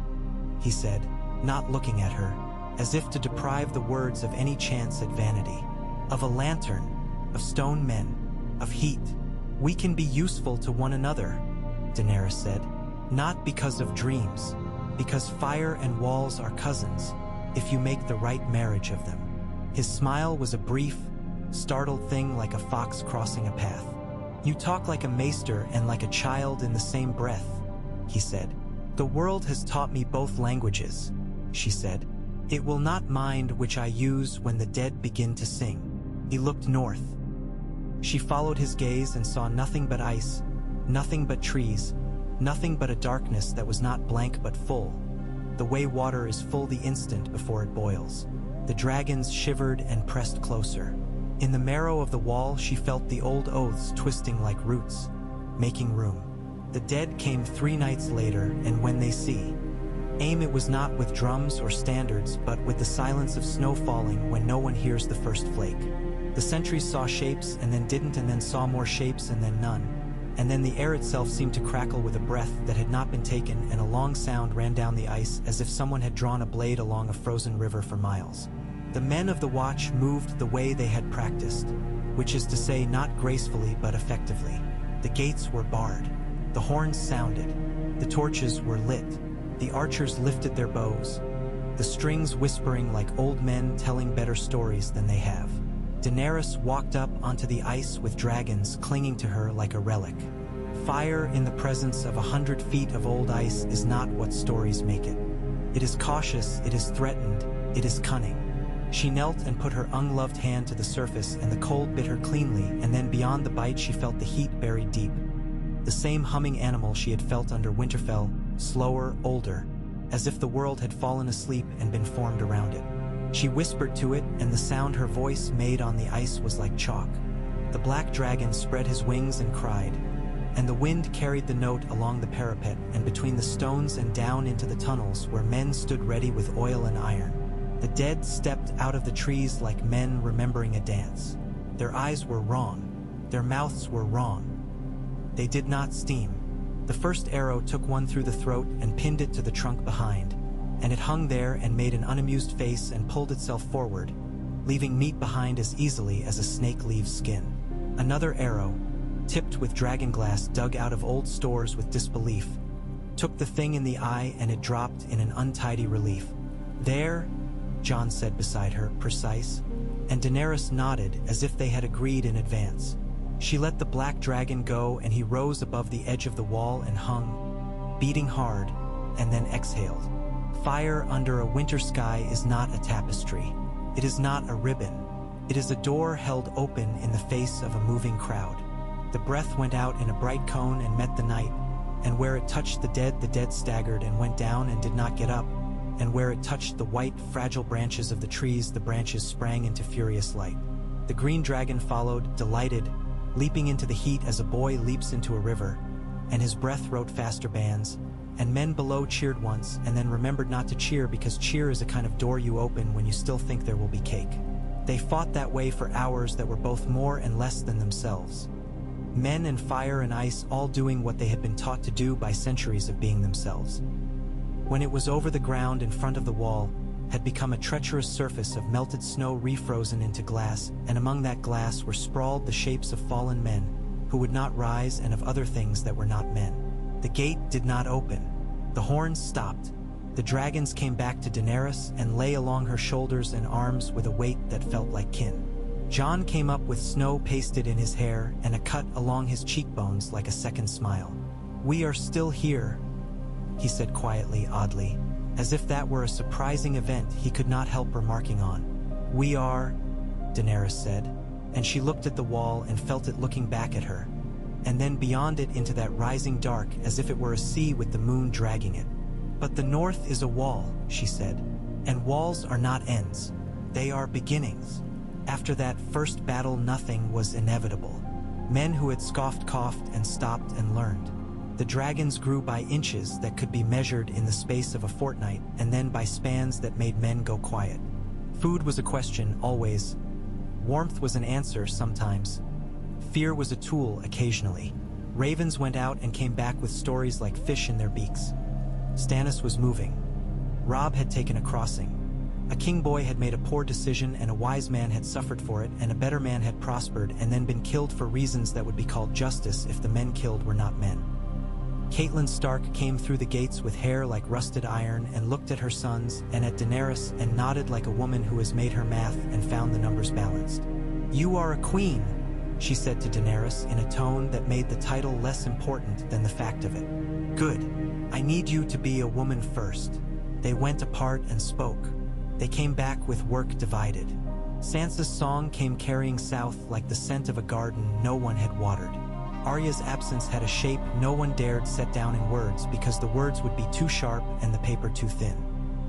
he said, not looking at her, as if to deprive the words of any chance at vanity. "Of a lantern," of stone men, of heat. We can be useful to one another, Daenerys said. Not because of dreams, because fire and walls are cousins, if you make the right marriage of them. His smile was a brief, startled thing like a fox crossing a path. You talk like a maester and like a child in the same breath, he said. The world has taught me both languages, she said. It will not mind which I use when the dead begin to sing. He looked north. She followed his gaze and saw nothing but ice, nothing but trees, nothing but a darkness that was not blank but full, the way water is full the instant before it boils. The dragons shivered and pressed closer. In the marrow of the wall she felt the old oaths twisting like roots, making room. The dead came 3 nights later, and when they see, aim it was not with drums or standards, but with the silence of snow falling when no one hears the first flake. The sentries saw shapes and then didn't, and then saw more shapes and then none. And then the air itself seemed to crackle with a breath that had not been taken, and a long sound ran down the ice as if someone had drawn a blade along a frozen river for miles. The men of the watch moved the way they had practiced, which is to say not gracefully but effectively. The gates were barred. The horns sounded. The torches were lit. The archers lifted their bows, the strings whispering like old men telling better stories than they have. Daenerys walked up onto the ice with dragons clinging to her like a relic. Fire in the presence of 100 feet of old ice is not what stories make it. It is cautious, it is threatened, it is cunning. She knelt and put her unloved hand to the surface, and the cold bit her cleanly, and then beyond the bite she felt the heat buried deep. The same humming animal she had felt under Winterfell, slower, older, as if the world had fallen asleep and been formed around it. She whispered to it, and the sound her voice made on the ice was like chalk. The black dragon spread his wings and cried, and the wind carried the note along the parapet and between the stones and down into the tunnels where men stood ready with oil and iron. The dead stepped out of the trees like men remembering a dance. Their eyes were wrong. Their mouths were wrong. They did not steam. The first arrow took one through the throat and pinned it to the trunk behind, and it hung there and made an unamused face and pulled itself forward, leaving meat behind as easily as a snake leaves skin. Another arrow, tipped with dragon glass dug out of old stores with disbelief, took the thing in the eye, and it dropped in an untidy relief. There, Jon said beside her, precise, and Daenerys nodded as if they had agreed in advance. She let the black dragon go, and he rose above the edge of the wall and hung, beating hard, and then exhaled. Fire under a winter sky is not a tapestry. It is not a ribbon. It is a door held open in the face of a moving crowd. The breath went out in a bright cone and met the night, and where it touched the dead staggered and went down and did not get up, and where it touched the white, fragile branches of the trees, the branches sprang into furious light. The green dragon followed, delighted, leaping into the heat as a boy leaps into a river, and his breath wrote faster bands, and men below cheered once and then remembered not to cheer, because cheer is a kind of door you open when you still think there will be cake. They fought that way for hours that were both more and less than themselves. Men and fire and ice all doing what they had been taught to do by centuries of being themselves. When it was over, the ground in front of the wall had become a treacherous surface of melted snow refrozen into glass, and among that glass were sprawled the shapes of fallen men who would not rise, and of other things that were not men. The gate did not open. The horns stopped. The dragons came back to Daenerys and lay along her shoulders and arms with a weight that felt like kin. Jon came up with snow pasted in his hair and a cut along his cheekbones like a second smile. "We are still here," he said quietly, oddly, as if that were a surprising event he could not help remarking on. "We are," Daenerys said, and she looked at the wall and felt it looking back at her, and then beyond it into that rising dark as if it were a sea with the moon dragging it. "But the north is a wall," she said, "and walls are not ends. They are beginnings. After that first battle nothing was inevitable. Men who had scoffed coughed and stopped and learned. The dragons grew by inches that could be measured in the space of a fortnight, and then by spans that made men go quiet. Food was a question, always. Warmth was an answer, sometimes. Fear was a tool, occasionally. Ravens went out and came back with stories like fish in their beaks. Stannis was moving. Robb had taken a crossing. A king boy had made a poor decision, and a wise man had suffered for it, and a better man had prospered and then been killed for reasons that would be called justice if the men killed were not men. Catelyn Stark came through the gates with hair like rusted iron and looked at her sons and at Daenerys and nodded like a woman who has made her math and found the numbers balanced. "You are a queen," she said to Daenerys in a tone that made the title less important than the fact of it. "Good. I need you to be a woman first." They went apart and spoke. They came back with work divided. Sansa's song came carrying south like the scent of a garden no one had watered. Arya's absence had a shape no one dared set down in words because the words would be too sharp and the paper too thin.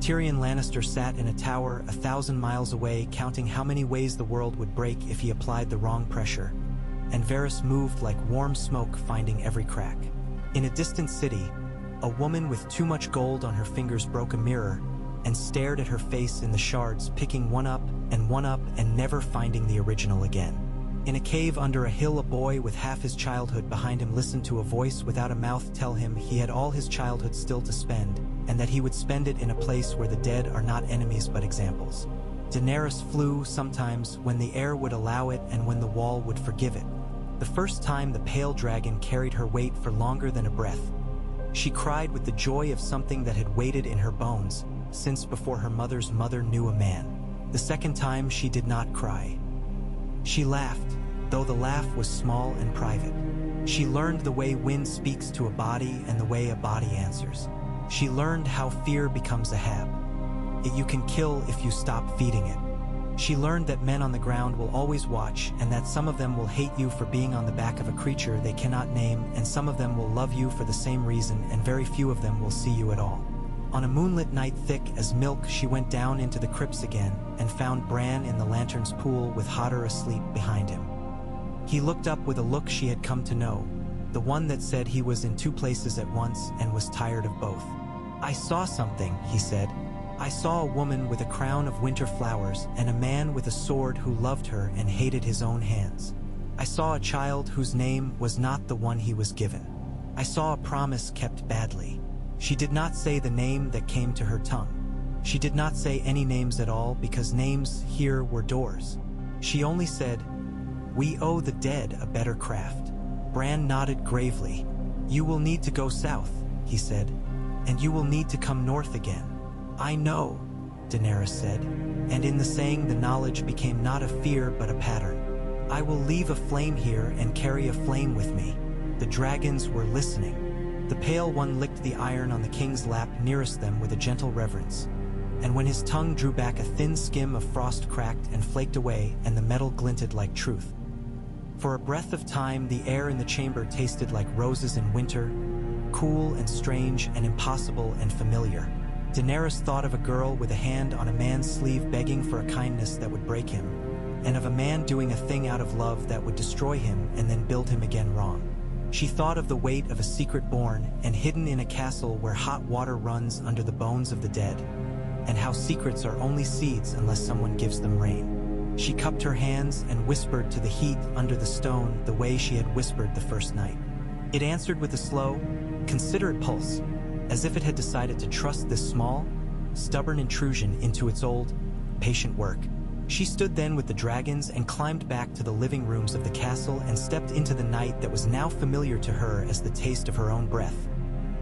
Tyrion Lannister sat in a tower 1,000 miles away counting how many ways the world would break if he applied the wrong pressure, and Varys moved like warm smoke finding every crack. In a distant city, a woman with too much gold on her fingers broke a mirror and stared at her face in the shards, picking one up and never finding the original again. In a cave under a hill, a boy with half his childhood behind him listened to a voice without a mouth tell him he had all his childhood still to spend, and that he would spend it in a place where the dead are not enemies but examples. Daenerys flew sometimes when the air would allow it and when the wall would forgive it. The first time the pale dragon carried her weight for longer than a breath. She cried with the joy of something that had waited in her bones since before her mother's mother knew a man. The second time she did not cry. She laughed, though the laugh was small and private. She learned the way wind speaks to a body and the way a body answers. She learned how fear becomes a hab. You can kill if you stop feeding it. She learned that men on the ground will always watch, and that some of them will hate you for being on the back of a creature they cannot name, and some of them will love you for the same reason, and very few of them will see you at all. On a moonlit night thick as milk, she went down into the crypts again and found Bran in the lantern's pool with Hodder asleep behind him. He looked up with a look she had come to know, the one that said he was in two places at once and was tired of both. "I saw something," he said. "I saw a woman with a crown of winter flowers and a man with a sword who loved her and hated his own hands. I saw a child whose name was not the one he was given. I saw a promise kept badly." She did not say the name that came to her tongue. She did not say any names at all because names here were doors. She only said, "We owe the dead a better craft." Bran nodded gravely. "You will need to go south," he said, "and you will need to come north again." "I know," Daenerys said, and in the saying the knowledge became not a fear but a pattern. "I will leave a flame here and carry a flame with me." The dragons were listening. The pale one licked the iron on the king's lap nearest them with a gentle reverence, and when his tongue drew back, a thin skim of frost cracked and flaked away, and the metal glinted like truth. For a breath of time, the air in the chamber tasted like roses in winter, cool and strange and impossible and familiar. Daenerys thought of a girl with a hand on a man's sleeve begging for a kindness that would break him, and of a man doing a thing out of love that would destroy him and then build him again wrong. She thought of the weight of a secret born and hidden in a castle where hot water runs under the bones of the dead, and how secrets are only seeds unless someone gives them rain. She cupped her hands and whispered to the heat under the stone the way she had whispered the first night. It answered with a slow, considerate pulse, as if it had decided to trust this small, stubborn intrusion into its old, patient work. She stood then with the dragons and climbed back to the living rooms of the castle and stepped into the night that was now familiar to her as the taste of her own breath,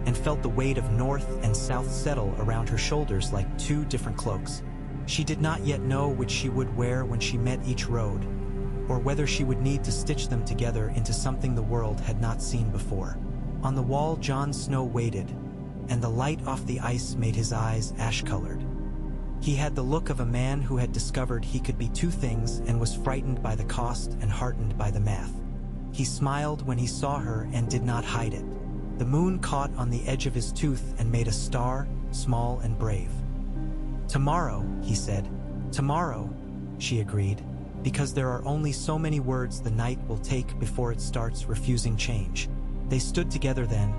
and felt the weight of north and south settle around her shoulders like two different cloaks. She did not yet know which she would wear when she met each road, or whether she would need to stitch them together into something the world had not seen before. On the wall, Jon Snow waited, and the light off the ice made his eyes ash-colored. He had the look of a man who had discovered he could be two things and was frightened by the cost and heartened by the math. He smiled when he saw her and did not hide it. The moon caught on the edge of his tooth and made a star, small and brave. "Tomorrow," he said. "Tomorrow," she agreed, "because there are only so many words the night will take before it starts refusing change." They stood together then,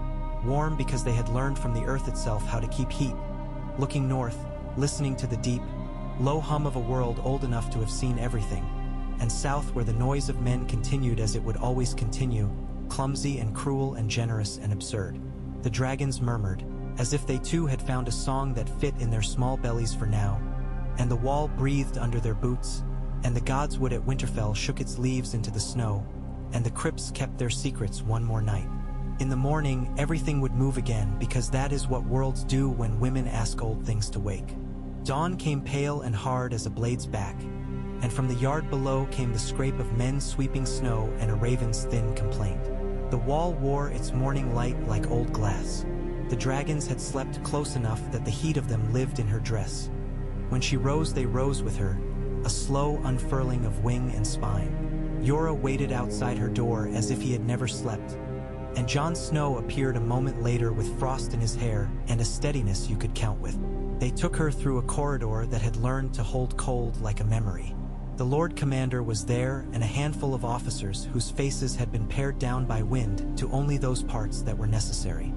warm because they had learned from the earth itself how to keep heat, looking north, listening to the deep, low hum of a world old enough to have seen everything, and south where the noise of men continued as it would always continue, clumsy and cruel and generous and absurd. The dragons murmured, as if they too had found a song that fit in their small bellies for now, and the wall breathed under their boots, and the godswood at Winterfell shook its leaves into the snow, and the crypts kept their secrets one more night. In the morning, everything would move again, because that is what worlds do when women ask old things to wake. Dawn came pale and hard as a blade's back, and from the yard below came the scrape of men sweeping snow and a raven's thin complaint. The wall wore its morning light like old glass. The dragons had slept close enough that the heat of them lived in her dress. When she rose, they rose with her, a slow unfurling of wing and spine. Yora waited outside her door as if he had never slept, and Jon Snow appeared a moment later with frost in his hair and a steadiness you could count with. They took her through a corridor that had learned to hold cold like a memory. The Lord Commander was there, and a handful of officers whose faces had been pared down by wind to only those parts that were necessary.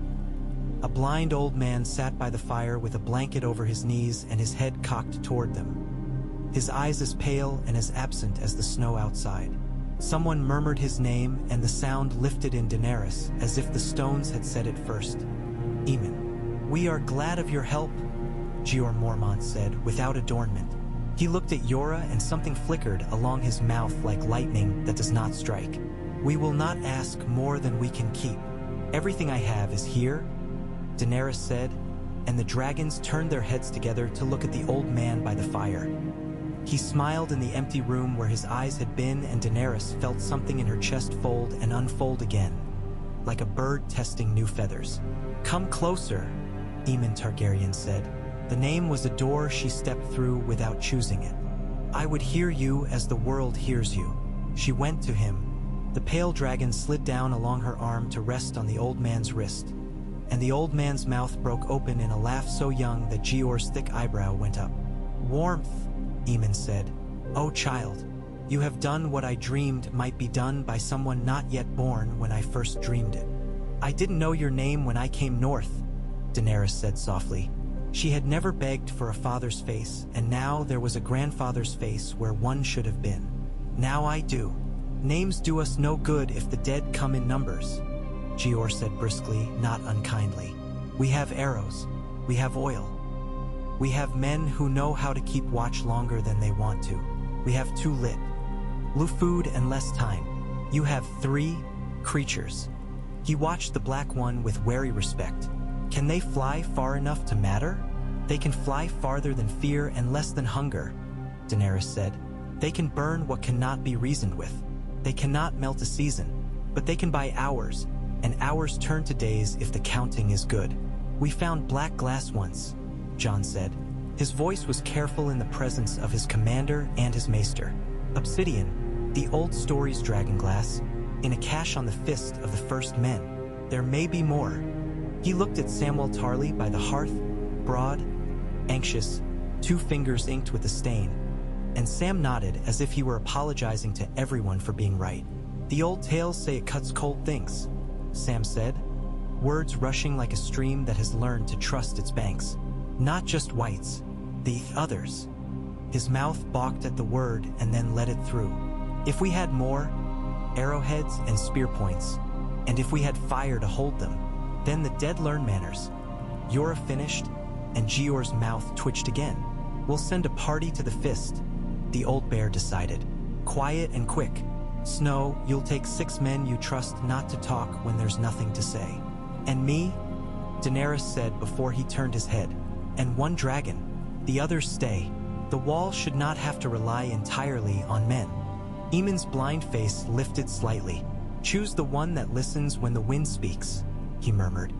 A blind old man sat by the fire with a blanket over his knees and his head cocked toward them, his eyes as pale and as absent as the snow outside. Someone murmured his name, and the sound lifted in Daenerys as if the stones had said it first. "Aemon." "We are glad of your help," Jeor Mormont said, without adornment. He looked at Yora, and something flickered along his mouth like lightning that does not strike. "We will not ask more than we can keep. Everything I have is here," Daenerys said, and the dragons turned their heads together to look at the old man by the fire. He smiled in the empty room where his eyes had been, and Daenerys felt something in her chest fold and unfold again, like a bird testing new feathers. "Come closer," Aemon Targaryen said. The name was a door she stepped through without choosing it. "I would hear you as the world hears you." She went to him. The pale dragon slid down along her arm to rest on the old man's wrist, and the old man's mouth broke open in a laugh so young that Jeor's thick eyebrow went up. "Warmth," Aemon said. "Oh child, you have done what I dreamed might be done by someone not yet born when I first dreamed it." "I didn't know your name when I came north," Daenerys said softly. She had never begged for a father's face, and now there was a grandfather's face where one should have been. "Now I do. Names do us no good if the dead come in numbers," Jeor said briskly, not unkindly. "We have arrows. We have oil. We have men who know how to keep watch longer than they want to. We have 2 lit. Food and less time. You have 3 creatures." He watched the black one with wary respect. "Can they fly far enough to matter?" "They can fly farther than fear and less than hunger," Daenerys said. "They can burn what cannot be reasoned with. They cannot melt a season, but they can buy hours, and hours turn to days if the counting is good. We found black glass once," Jon said. His voice was careful in the presence of his commander and his maester. "Obsidian, the old story's dragon glass, in a cache on the fist of the first men. There may be more." He looked at Samwell Tarly by the hearth, broad, anxious, 2 fingers inked with a stain, and Sam nodded as if he were apologizing to everyone for being right. "The old tales say it cuts cold things," Sam said, words rushing like a stream that has learned to trust its banks. "Not just whites, the others." His mouth balked at the word and then let it through. "If we had more, arrowheads and spear points, and if we had fire to hold them, then the dead learn manners." Yora finished, and Jeor's mouth twitched again. "We'll send a party to the fist," the old bear decided. "Quiet and quick. Snow, you'll take 6 men you trust not to talk when there's nothing to say." "And me?" Daenerys said before he turned his head. "And 1 dragon. The others stay. The wall should not have to rely entirely on men." Aemon's blind face lifted slightly. "Choose the one that listens when the wind speaks," he murmured.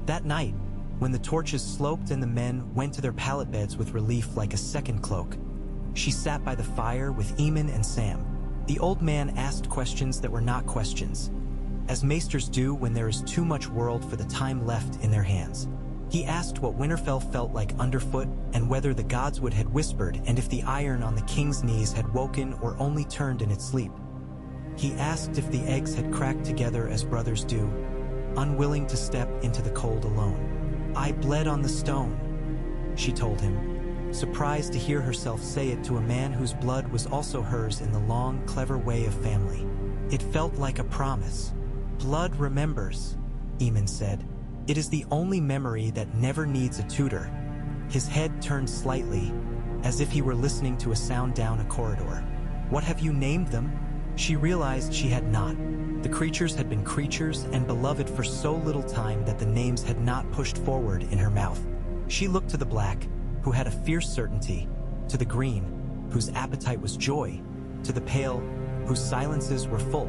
That night, when the torches sloped and the men went to their pallet beds with relief like a second cloak, she sat by the fire with Aemon and Sam. The old man asked questions that were not questions, as maesters do when there is too much world for the time left in their hands. He asked what Winterfell felt like underfoot, and whether the godswood had whispered, and if the iron on the king's knees had woken or only turned in its sleep. He asked if the eggs had cracked together as brothers do, unwilling to step into the cold alone. "I bled on the stone," she told him, surprised to hear herself say it to a man whose blood was also hers in the long, clever way of family. It felt like a promise. "Blood remembers," Aemon said. "It is the only memory that never needs a tutor." His head turned slightly, as if he were listening to a sound down a corridor. "What have you named them?" She realized she had not. The creatures had been creatures and beloved for so little time that the names had not pushed forward in her mouth. She looked to the black, who had a fierce certainty, to the green, whose appetite was joy, to the pale, whose silences were full.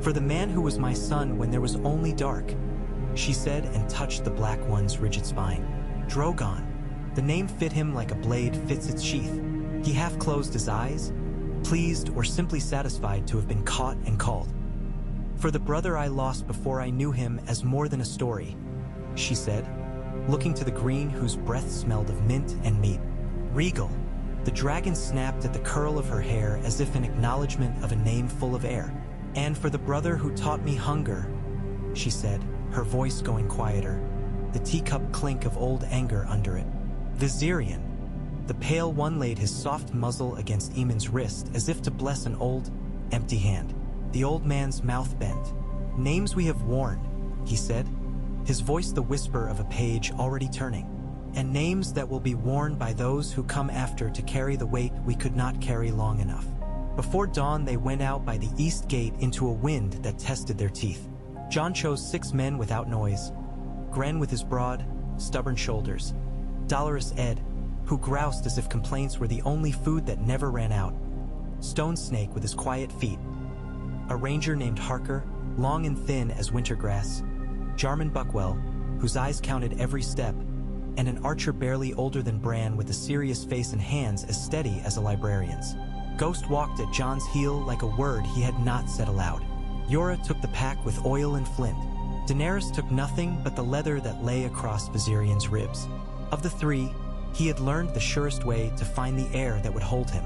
"For the man who was my son when there was only dark," she said and touched the black one's rigid spine. Drogon. The name fit him like a blade fits its sheath. He half closed his eyes, pleased or simply satisfied to have been caught and called. "For the brother I lost before I knew him as more than a story," she said, looking to the green whose breath smelled of mint and meat. "Regal." The dragon snapped at the curl of her hair as if in acknowledgement of a name full of air. "And for the brother who taught me hunger," she said, her voice going quieter, the teacup clink of old anger under it. "Viserion." The pale one laid his soft muzzle against Eamon's wrist as if to bless an old, empty hand. The old man's mouth bent. "Names we have worn," he said, his voice the whisper of a page already turning. "And names that will be worn by those who come after to carry the weight we could not carry long enough." Before dawn they went out by the east gate into a wind that tested their teeth. Jon chose 6 men without noise. Gren with his broad, stubborn shoulders. Dolorous Ed, who groused as if complaints were the only food that never ran out. Stone Snake with his quiet feet. A ranger named Harker, long and thin as winter grass. Jarman Buckwell, whose eyes counted every step, and an archer barely older than Bran with a serious face and hands as steady as a librarian's. Ghost walked at Jon's heel like a word he had not said aloud. Yora took the pack with oil and flint. Daenerys took nothing but the leather that lay across Viserion's ribs. Of the 3, he had learned the surest way to find the air that would hold him.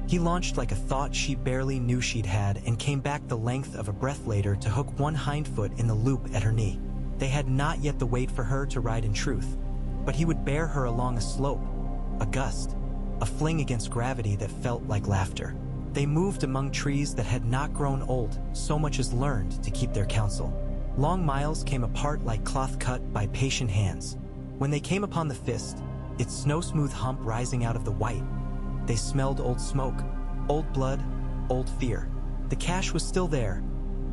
He launched like a thought she barely knew she'd had and came back the length of a breath later to hook one hindfoot in the loop at her knee. They had not yet the weight for her to ride in truth, but he would bear her along a slope, a gust, a fling against gravity that felt like laughter. They moved among trees that had not grown old so much as learned to keep their counsel. Long miles came apart like cloth cut by patient hands. When they came upon the fist, its snow-smooth hump rising out of the white, they smelled old smoke, old blood, old fear. The cache was still there.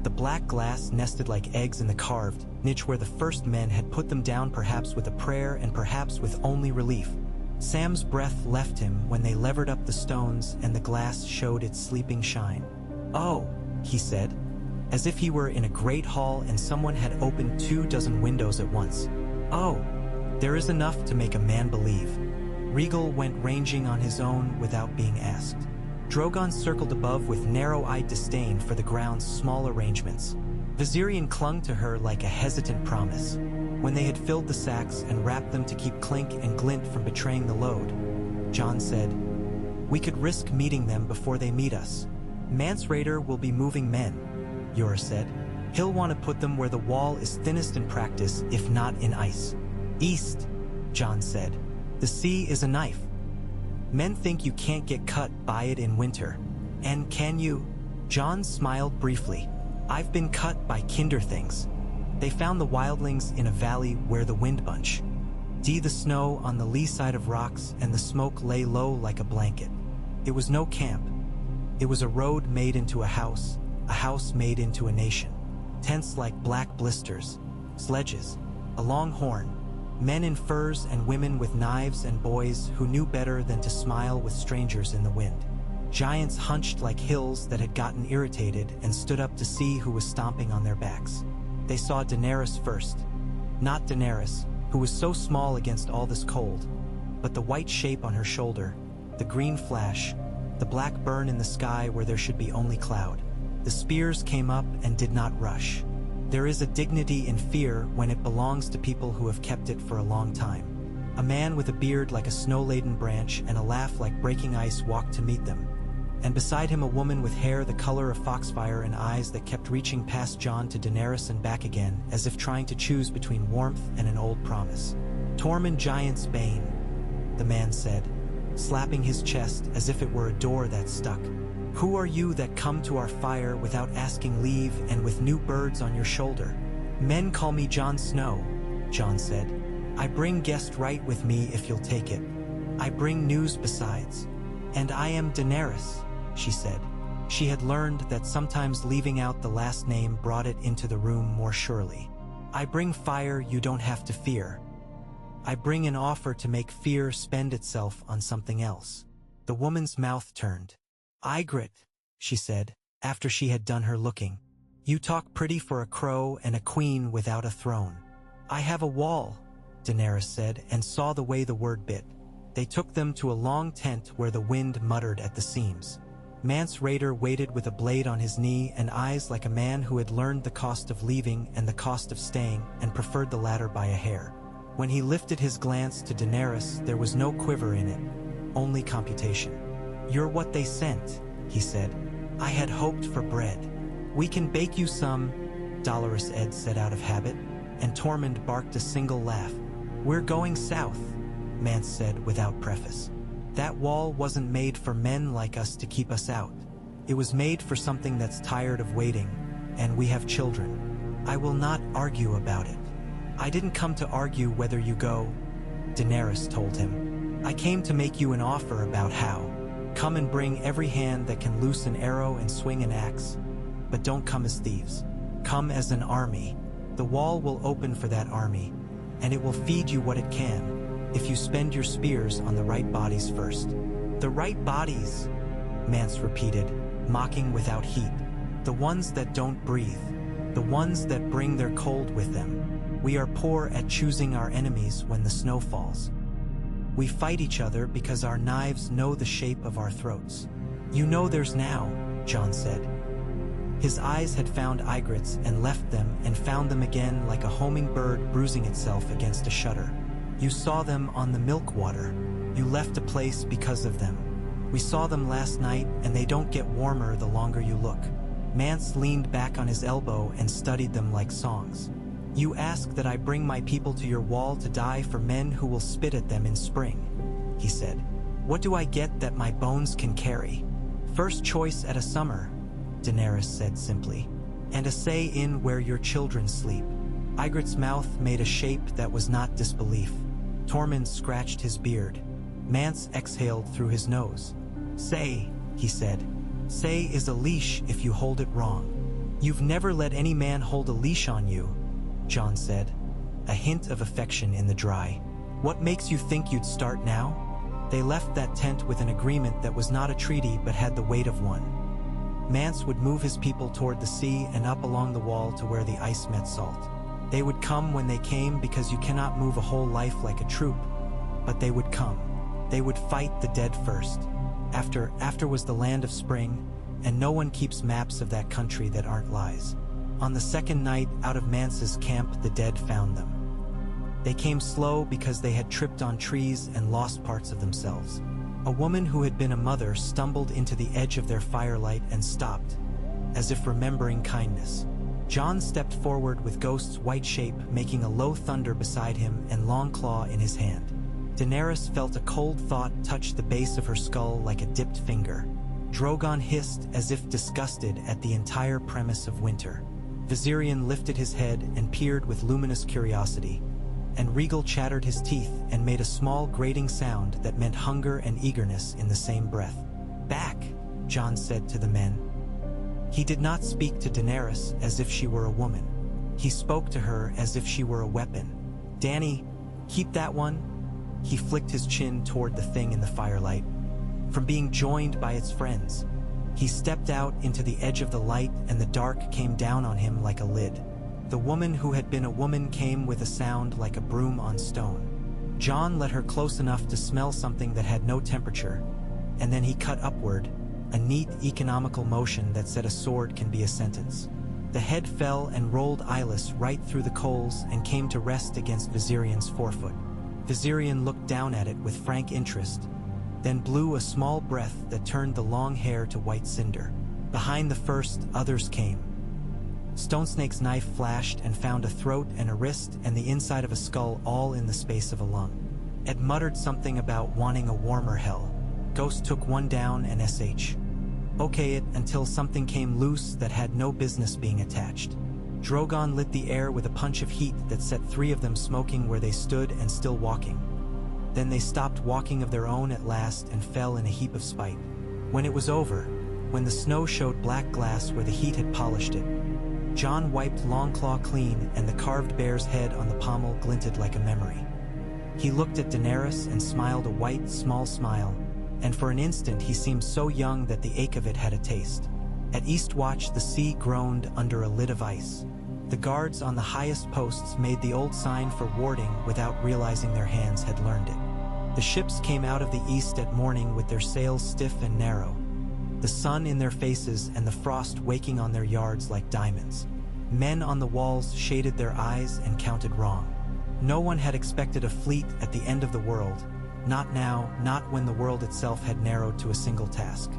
The black glass nested like eggs in the carved niche where the first men had put them down, perhaps with a prayer and perhaps with only relief. Sam's breath left him when they levered up the stones and the glass showed its sleeping shine. "Oh," he said, as if he were in a great hall and someone had opened 24 windows at once. "Oh, there is enough to make a man believe." Regal went ranging on his own without being asked. Drogon circled above with narrow-eyed disdain for the ground's small arrangements. Viserion clung to her like a hesitant promise. When they had filled the sacks and wrapped them to keep Clink and Glint from betraying the load, Jon said, "We could risk meeting them before they meet us." "Mance Rayder will be moving men," Yora said. "He'll want to put them where the wall is thinnest in practice, if not in ice." "East," Jon said. "The sea is a knife. Men think you can't get cut by it in winter. And can you?" Jon smiled briefly. "I've been cut by kinder things." They found the wildlings in a valley where the wind bunch. The snow on the lee side of rocks and the smoke lay low like a blanket. It was no camp. It was a road made into a house made into a nation. Tents like black blisters, sledges, a long horn, men in furs and women with knives and boys who knew better than to smile with strangers in the wind. Giants hunched like hills that had gotten irritated and stood up to see who was stomping on their backs. They saw Daenerys first. Not Daenerys, who was so small against all this cold, but the white shape on her shoulder, the green flash, the black burn in the sky where there should be only cloud. The spears came up and did not rush. There is a dignity in fear when it belongs to people who have kept it for a long time. A man with a beard like a snow-laden branch and a laugh like breaking ice walked to meet them. And beside him a woman with hair the color of foxfire and eyes that kept reaching past Jon to Daenerys and back again, as if trying to choose between warmth and an old promise. "Tormund Giant's Bane," the man said, slapping his chest as if it were a door that stuck. "Who are you that come to our fire without asking leave and with new birds on your shoulder?" "Men call me Jon Snow," Jon said. "I bring guest right with me if you'll take it." I bring news besides. And I am Daenerys, she said. She had learned that sometimes leaving out the last name brought it into the room more surely. I bring fire you don't have to fear. I bring an offer to make fear spend itself on something else. The woman's mouth turned. Ygritte, she said, after she had done her looking. You talk pretty for a crow and a queen without a throne. I have a wall, Daenerys said, and saw the way the word bit. They took them to a long tent where the wind muttered at the seams. Mance Rayder waited with a blade on his knee and eyes like a man who had learned the cost of leaving and the cost of staying and preferred the latter by a hair. When he lifted his glance to Daenerys, there was no quiver in it, only computation. You're what they sent, he said. I had hoped for bread. We can bake you some, Dolorous Ed said out of habit, and Tormund barked a single laugh. We're going south, Mance said without preface. That wall wasn't made for men like us to keep us out. It was made for something that's tired of waiting, and we have children. I will not argue about it. I didn't come to argue whether you go, Daenerys told him. I came to make you an offer about how. Come and bring every hand that can loose an arrow and swing an axe. But don't come as thieves. Come as an army. The wall will open for that army, and it will feed you what it can, if you spend your spears on the right bodies first. The right bodies, Mance repeated, mocking without heat. The ones that don't breathe. The ones that bring their cold with them. We are poor at choosing our enemies when the snow falls. We fight each other because our knives know the shape of our throats. You know there's now, Jon said. His eyes had found Ygritte's and left them and found them again like a homing bird bruising itself against a shutter. You saw them on the milk water. You left a place because of them. We saw them last night, and they don't get warmer the longer you look. Mance leaned back on his elbow and studied them like songs. You ask that I bring my people to your wall to die for men who will spit at them in spring, he said. What do I get that my bones can carry? First choice at a summer, Daenerys said simply, and a say in where your children sleep. Ygritte's mouth made a shape that was not disbelief. Tormund scratched his beard. Mance exhaled through his nose. Say, he said. Say is a leash if you hold it wrong. You've never let any man hold a leash on you, Jon said, a hint of affection in the dry. What makes you think you'd start now? They left that tent with an agreement that was not a treaty but had the weight of one. Mance would move his people toward the sea and up along the wall to where the ice met salt. They would come when they came because you cannot move a whole life like a troop, but they would come. They would fight the dead first. After was the land of spring, and no one keeps maps of that country that aren't lies. On the second night out of Mance's camp, the dead found them. They came slow because they had tripped on trees and lost parts of themselves. A woman who had been a mother stumbled into the edge of their firelight and stopped, as if remembering kindness. Jon stepped forward with Ghost's white shape making a low thunder beside him and Longclaw in his hand. Daenerys felt a cold thought touch the base of her skull like a dipped finger. Drogon hissed as if disgusted at the entire premise of winter. Viserion lifted his head and peered with luminous curiosity, and Rhaegal chattered his teeth and made a small grating sound that meant hunger and eagerness in the same breath. Back, Jon said to the men. He did not speak to Daenerys as if she were a woman. He spoke to her as if she were a weapon. Dany, keep that one. He flicked his chin toward the thing in the firelight. From being joined by its friends, he stepped out into the edge of the light and the dark came down on him like a lid. The woman who had been a woman came with a sound like a broom on stone. Jon let her close enough to smell something that had no temperature, and then he cut upward, a neat economical motion that said a sword can be a sentence. The head fell and rolled eyeless right through the coals and came to rest against Viserion's forefoot. Viserion looked down at it with frank interest, then blew a small breath that turned the long hair to white cinder. Behind the first, others came. Stonesnake's knife flashed and found a throat and a wrist and the inside of a skull all in the space of a lung. Ed muttered something about wanting a warmer hell. Ghost took one down and okay it until something came loose that had no business being attached. Drogon lit the air with a punch of heat that set 3 of them smoking where they stood and still walking. Then they stopped walking of their own at last and fell in a heap of spite. When it was over, when the snow showed black glass where the heat had polished it, Jon wiped Longclaw clean, and the carved bear's head on the pommel glinted like a memory. He looked at Daenerys and smiled a white, small smile, and for an instant he seemed so young that the ache of it had a taste. At Eastwatch the sea groaned under a lid of ice. The guards on the highest posts made the old sign for warding without realizing their hands had learned it. The ships came out of the east at morning with their sails stiff and narrow, the sun in their faces and the frost waking on their yards like diamonds. Men on the walls shaded their eyes and counted wrong. No one had expected a fleet at the end of the world, not now, not when the world itself had narrowed to a single task.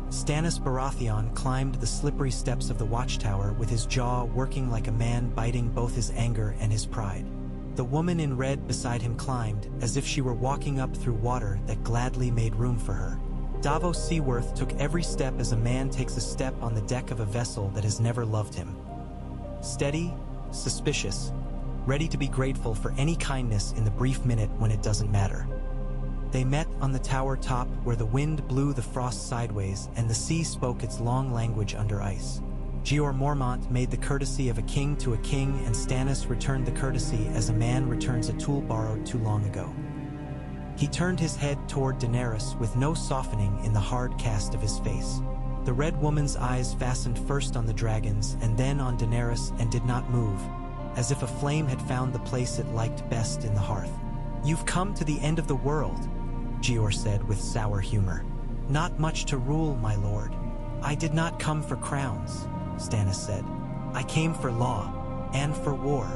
Stannis Baratheon climbed the slippery steps of the watchtower with his jaw working like a man biting both his anger and his pride. The woman in red beside him climbed, as if she were walking up through water that gladly made room for her. Davos Seaworth took every step as a man takes a step on the deck of a vessel that has never loved him. Steady, suspicious, ready to be grateful for any kindness in the brief minute when it doesn't matter. They met on the tower top where the wind blew the frost sideways and the sea spoke its long language under ice. Jeor Mormont made the courtesy of a king to a king, and Stannis returned the courtesy as a man returns a tool borrowed too long ago. He turned his head toward Daenerys with no softening in the hard cast of his face. The red woman's eyes fastened first on the dragons and then on Daenerys and did not move, as if a flame had found the place it liked best in the hearth. "You've come to the end of the world," Jeor said with sour humor. "Not much to rule, my lord." "I did not come for crowns," Stannis said. "I came for law, and for war."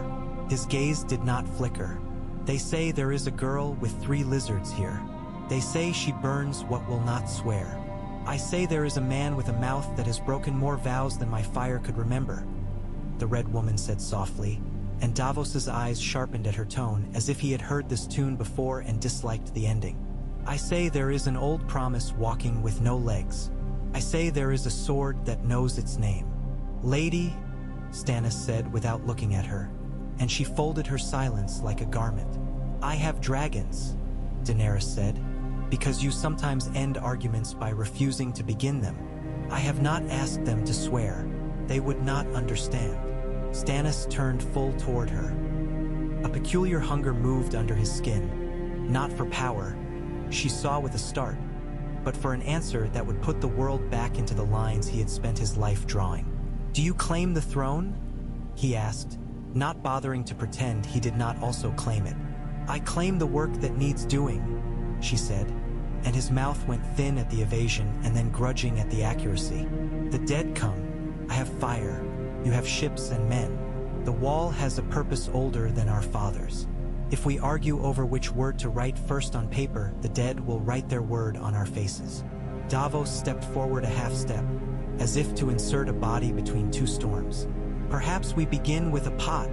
His gaze did not flicker. "They say there is a girl with 3 lizards here. They say she burns what will not swear. I say there is a man with a mouth that has broken more vows than my fire could remember," the red woman said softly, and Davos's eyes sharpened at her tone as if he had heard this tune before and disliked the ending. "I say there is an old promise walking with no legs. I say there is a sword that knows its name." "Lady," Stannis said without looking at her, and she folded her silence like a garment. "I have dragons," Daenerys said, "because you sometimes end arguments by refusing to begin them. I have not asked them to swear. They would not understand." Stannis turned full toward her. A peculiar hunger moved under his skin, not for power, she saw with a start, but for an answer that would put the world back into the lines he had spent his life drawing. "Do you claim the throne?" he asked, not bothering to pretend he did not also claim it. "I claim the work that needs doing," she said, and his mouth went thin at the evasion and then grudging at the accuracy. "The dead come. I have fire. You have ships and men. The wall has a purpose older than our fathers. If we argue over which word to write first on paper, the dead will write their word on our faces." Davos stepped forward a half step, as if to insert a body between 2 storms. "Perhaps we begin with a pot,"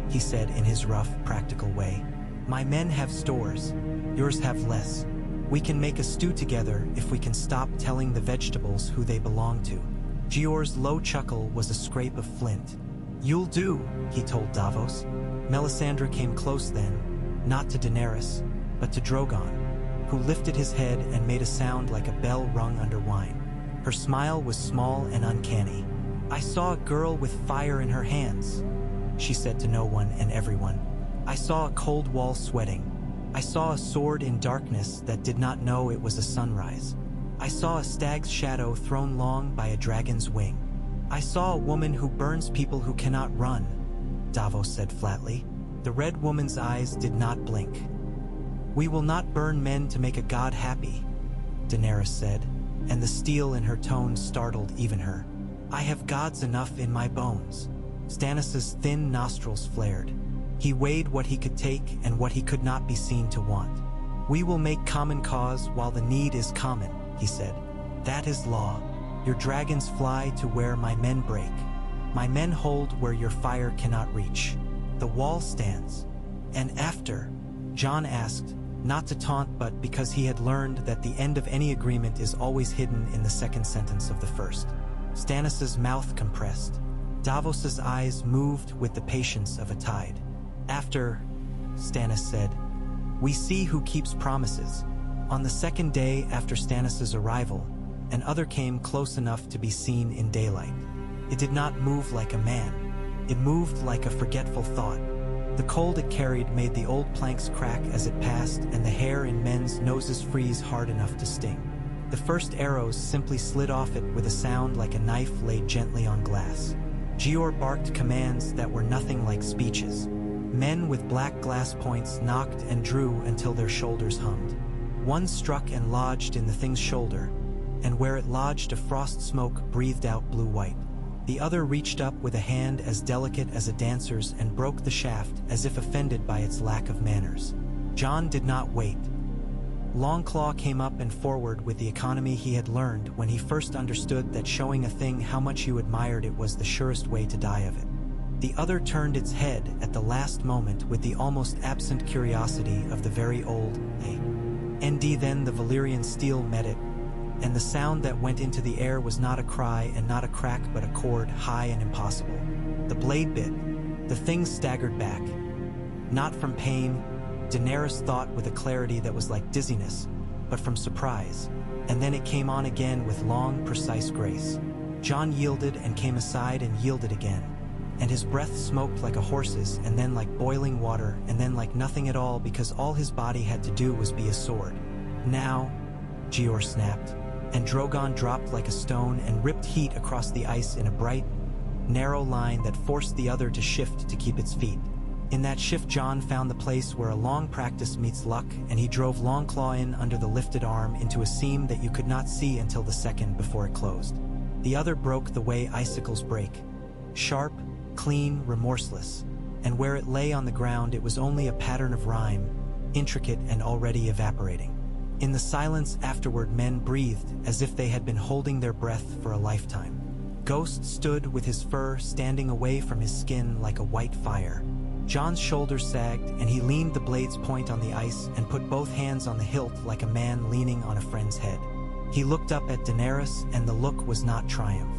he said in his rough, practical way. "My men have stores. Yours have less. We can make a stew together if we can stop telling the vegetables who they belong to." Jeor's low chuckle was a scrape of flint. "You'll do," he told Davos. Melisandre came close then, not to Daenerys, but to Drogon, who lifted his head and made a sound like a bell rung under wine. Her smile was small and uncanny. "I saw a girl with fire in her hands," she said to no one and everyone. "I saw a cold wall sweating. I saw a sword in darkness that did not know it was a sunrise. I saw a stag's shadow thrown long by a dragon's wing. I saw a woman who burns people who cannot run," Davos said flatly. The red woman's eyes did not blink. "We will not burn men to make a god happy," Daenerys said, and the steel in her tone startled even her. "I have gods enough in my bones." Stannis's thin nostrils flared. He weighed what he could take and what he could not be seen to want. "We will make common cause while the need is common," he said. "That is law. Your dragons fly to where my men break. My men hold where your fire cannot reach. The wall stands." "And after?" Jon asked, not to taunt but because he had learned that the end of any agreement is always hidden in the second sentence of the first. Stannis's mouth compressed. Davos's eyes moved with the patience of a tide. "After," Stannis said, We see who keeps promises. On the second day after Stannis' arrival, an other came close enough to be seen in daylight. It did not move like a man. It moved like a forgetful thought. The cold it carried made the old planks crack as it passed, and the hair in men's noses freeze hard enough to sting. The first arrows simply slid off it with a sound like a knife laid gently on glass. Gior barked commands that were nothing like speeches. Men with black glass points knocked and drew until their shoulders hummed. One struck and lodged in the thing's shoulder, and where it lodged a frost smoke breathed out blue-white. The other reached up with a hand as delicate as a dancer's and broke the shaft as if offended by its lack of manners. Jon did not wait. Longclaw came up and forward with the economy he had learned when he first understood that showing a thing how much you admired it was the surest way to die of it. The other turned its head at the last moment with the almost absent curiosity of the very old, ND. Then the Valyrian steel met it, and the sound that went into the air was not a cry and not a crack but a chord high and impossible. The blade bit. The thing staggered back. Not from pain, Daenerys thought with a clarity that was like dizziness, but from surprise, and then it came on again with long, precise grace. Jon yielded and came aside and yielded again, and his breath smoked like a horse's, and then like boiling water, and then like nothing at all, because all his body had to do was be a sword. Now, Gior snapped, and Drogon dropped like a stone and ripped heat across the ice in a bright, narrow line that forced the other to shift to keep its feet. In that shift, Jon found the place where a long practice meets luck, and he drove Longclaw in under the lifted arm into a seam that you could not see until the second before it closed. The other broke the way icicles break. Sharp, clean, remorseless, and where it lay on the ground it was only a pattern of rhyme, intricate and already evaporating. In the silence afterward, men breathed as if they had been holding their breath for a lifetime. Ghost stood with his fur standing away from his skin like a white fire. Jon's shoulders sagged, and he leaned the blade's point on the ice and put both hands on the hilt like a man leaning on a friend's head. He looked up at Daenerys, and the look was not triumph.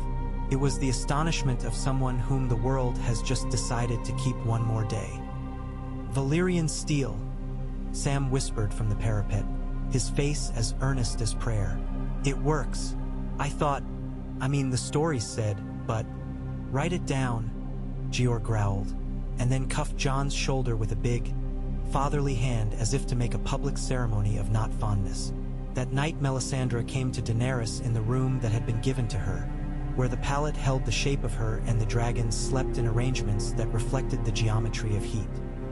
It was the astonishment of someone whom the world has just decided to keep one more day. Valyrian steel, Sam whispered from the parapet, his face as earnest as prayer. It works. The story said, but... Write it down, Gior growled, and then cuffed Jon's shoulder with a big, fatherly hand as if to make a public ceremony of not fondness. That night Melisandre came to Daenerys in the room that had been given to her, where the pallet held the shape of her and the dragons slept in arrangements that reflected the geometry of heat.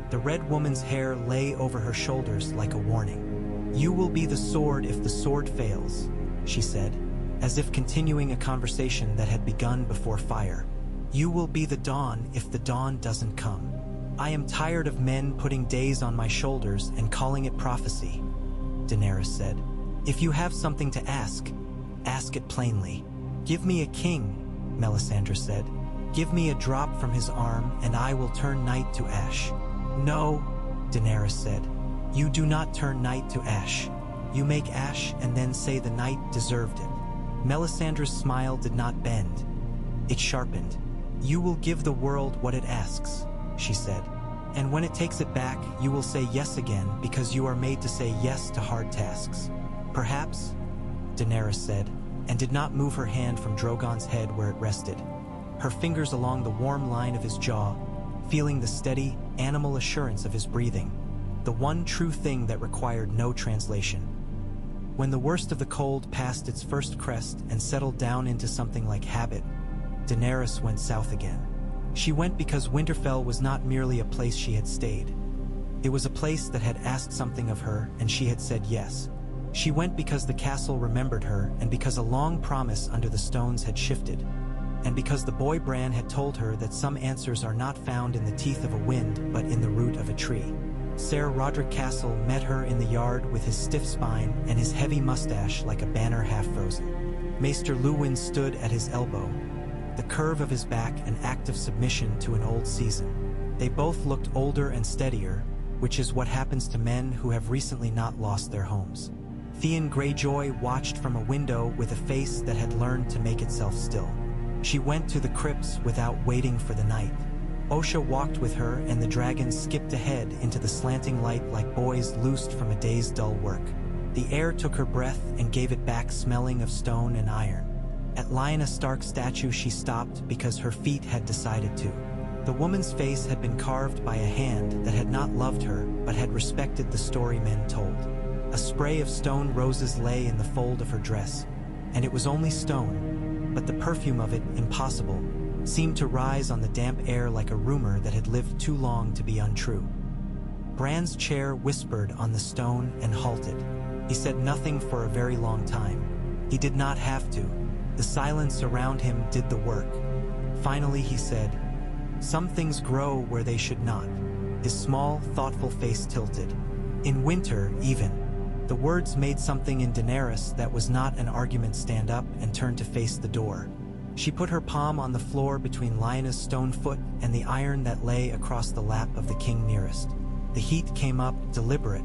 The Red Woman's hair lay over her shoulders like a warning. "You will be the sword if the sword fails," she said, as if continuing a conversation that had begun before fire. "You will be the dawn if the dawn doesn't come. I am tired of men putting days on my shoulders and calling it prophecy," Daenerys said. "If you have something to ask it plainly." "Give me a king," Melisandre said. "Give me a drop from his arm and I will turn night to ash." "No," Daenerys said. "You do not turn night to ash. You make ash and then say the night deserved it." Melisandre's smile did not bend. It sharpened. "You will give the world what it asks," she said. "And when it takes it back, you will say yes again because you are made to say yes to hard tasks." "Perhaps," Daenerys said, and did not move her hand from Drogon's head where it rested, her fingers along the warm line of his jaw, feeling the steady, animal assurance of his breathing, the one true thing that required no translation. When the worst of the cold passed its first crest and settled down into something like habit, Daenerys went south again. She went because Winterfell was not merely a place she had stayed. It was a place that had asked something of her, and she had said yes. She went because the castle remembered her, and because a long promise under the stones had shifted, and because the boy Bran had told her that some answers are not found in the teeth of a wind, but in the root of a tree. Ser Roderick Castle met her in the yard with his stiff spine and his heavy mustache like a banner half-frozen. Maester Luwin stood at his elbow, the curve of his back an act of submission to an old season. They both looked older and steadier, which is what happens to men who have recently not lost their homes. Theon Greyjoy watched from a window with a face that had learned to make itself still. She went to the crypts without waiting for the night. Osha walked with her, and the dragons skipped ahead into the slanting light like boys loosed from a day's dull work. The air took her breath and gave it back, smelling of stone and iron. At Lyanna Stark's statue she stopped because her feet had decided to. The woman's face had been carved by a hand that had not loved her but had respected the story men told. A spray of stone roses lay in the fold of her dress, and it was only stone, but the perfume of it, impossible, seemed to rise on the damp air like a rumor that had lived too long to be untrue. Bran's chair whispered on the stone and halted. He said nothing for a very long time. He did not have to. The silence around him did the work. Finally he said, "Some things grow where they should not." His small, thoughtful face tilted. "In winter, even." The words made something in Daenerys that was not an argument stand up and turn to face the door. She put her palm on the floor between Lyanna's stone foot and the iron that lay across the lap of the king nearest. The heat came up, deliberate.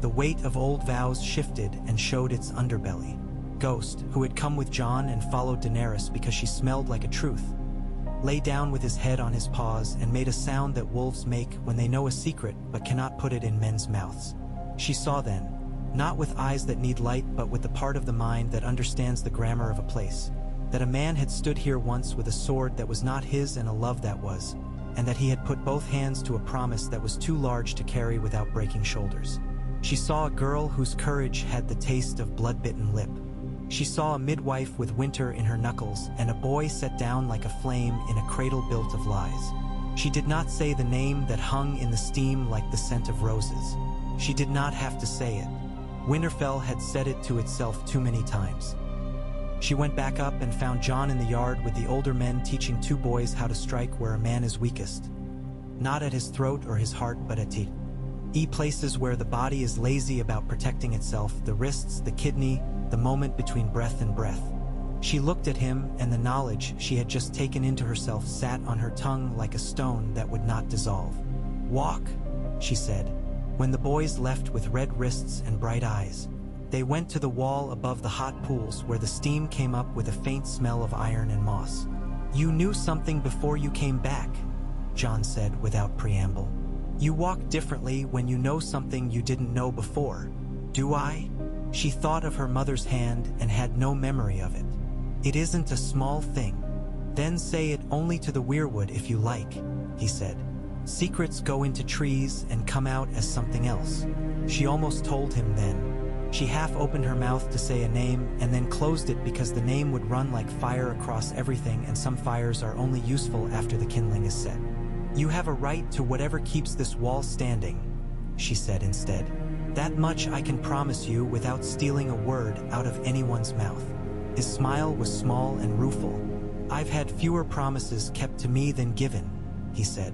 The weight of old vows shifted and showed its underbelly. Ghost, who had come with Jon and followed Daenerys because she smelled like a truth, lay down with his head on his paws and made a sound that wolves make when they know a secret but cannot put it in men's mouths. She saw then, not with eyes that need light but with the part of the mind that understands the grammar of a place, that a man had stood here once with a sword that was not his and a love that was, and that he had put both hands to a promise that was too large to carry without breaking shoulders. She saw a girl whose courage had the taste of blood-bitten lip. She saw a midwife with winter in her knuckles and a boy set down like a flame in a cradle built of lies. She did not say the name that hung in the steam like the scent of roses. She did not have to say it. Winterfell had said it to itself too many times. She went back up and found Jon in the yard with the older men teaching two boys how to strike where a man is weakest. Not at his throat or his heart, but at places where the body is lazy about protecting itself, the wrists, the kidney, the moment between breath and breath. She looked at him, and the knowledge she had just taken into herself sat on her tongue like a stone that would not dissolve. "Walk," she said. When the boys left with red wrists and bright eyes, they went to the wall above the hot pools where the steam came up with a faint smell of iron and moss. "You knew something before you came back," Jon said without preamble. "You walk differently when you know something you didn't know before." "Do I?" She thought of her mother's hand and had no memory of it. "It isn't a small thing." "Then say it only to the weirwood if you like," he said. "Secrets go into trees and come out as something else." She almost told him then. She half opened her mouth to say a name and then closed it because the name would run like fire across everything, and some fires are only useful after the kindling is set. "You have a right to whatever keeps this wall standing," she said instead. "That much I can promise you without stealing a word out of anyone's mouth." His smile was small and rueful. "I've had fewer promises kept to me than given," he said.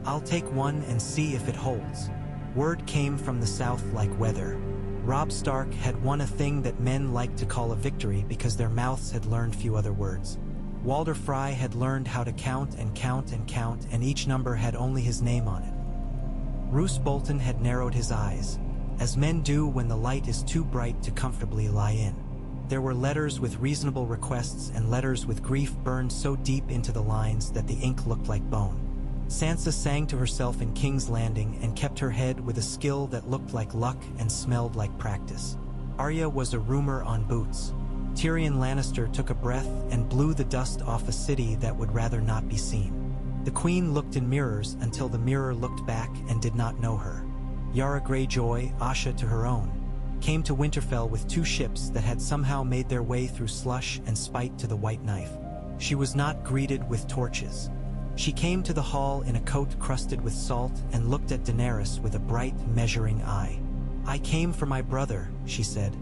"I'll take one and see if it holds." Word came from the south like weather. Robb Stark had won a thing that men liked to call a victory because their mouths had learned few other words. Walder Frey had learned how to count and count and count, and each number had only his name on it. Roose Bolton had narrowed his eyes, as men do when the light is too bright to comfortably lie in. There were letters with reasonable requests and letters with grief burned so deep into the lines that the ink looked like bone. Sansa sang to herself in King's Landing and kept her head with a skill that looked like luck and smelled like practice. Arya was a rumor on boots. Tyrion Lannister took a breath and blew the dust off a city that would rather not be seen. The Queen looked in mirrors until the mirror looked back and did not know her. Yara Greyjoy, Asha to her own, came to Winterfell with two ships that had somehow made their way through slush and spite to the White Knife. She was not greeted with torches. She came to the hall in a coat crusted with salt and looked at Daenerys with a bright, measuring eye. "I came for my brother," she said,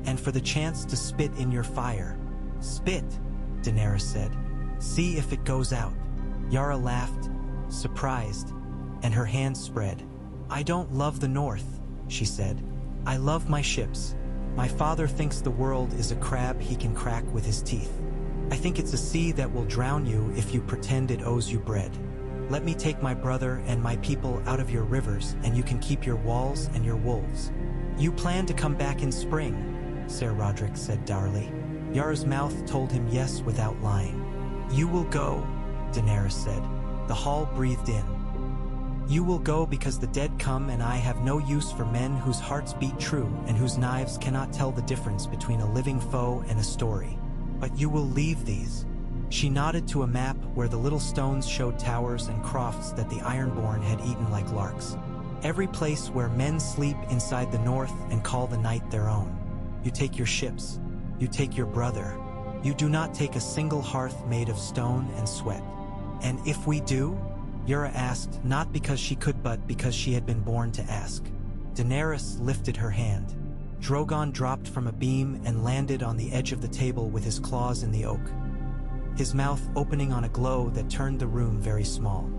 "and for the chance to spit in your fire." "Spit," Daenerys said. "See if it goes out." Yara laughed, surprised, and her hands spread. "I don't love the North," she said. "I love my ships. My father thinks the world is a crab he can crack with his teeth. I think it's a sea that will drown you if you pretend it owes you bread. Let me take my brother and my people out of your rivers, and you can keep your walls and your wolves." "You plan to come back in spring," Ser Roderick said dourly. Yara's mouth told him yes without lying. "You will go," Daenerys said. The hall breathed in. You will go because the dead come, and I have no use for men whose hearts beat true and whose knives cannot tell the difference between a living foe and a story. But you will leave these. She nodded to a map where the little stones showed towers and crofts that the Ironborn had eaten like larks. Every place where men sleep inside the north and call the night their own. You take your ships. You take your brother. You do not take a single hearth made of stone and sweat. And if we do? Yura asked, not because she could but because she had been born to ask. Daenerys lifted her hand. Drogon dropped from a beam and landed on the edge of the table with his claws in the oak, his mouth opening on a glow that turned the room very small.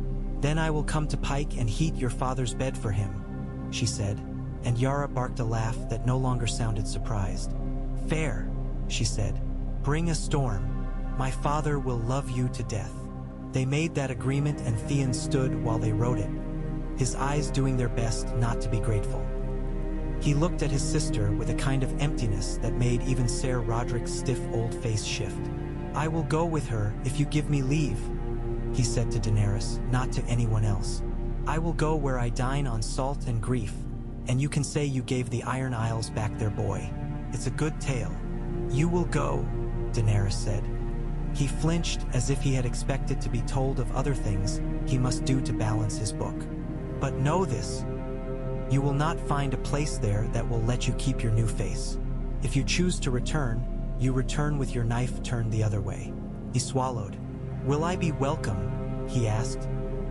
Then I will come to Pike and heat your father's bed for him, she said, and Yara barked a laugh that no longer sounded surprised. Fair, she said. Bring a storm. My father will love you to death. They made that agreement, and Theon stood while they wrote it, his eyes doing their best not to be grateful. He looked at his sister with a kind of emptiness that made even Ser Roderick's stiff old face shift. I will go with her if you give me leave, he said to Daenerys, not to anyone else. I will go where I dine on salt and grief, and you can say you gave the Iron Isles back their boy. It's a good tale. You will go, Daenerys said. He flinched as if he had expected to be told of other things he must do to balance his book. But know this, you will not find a place there that will let you keep your new face. If you choose to return, you return with your knife turned the other way. He swallowed. Will I be welcome? He asked.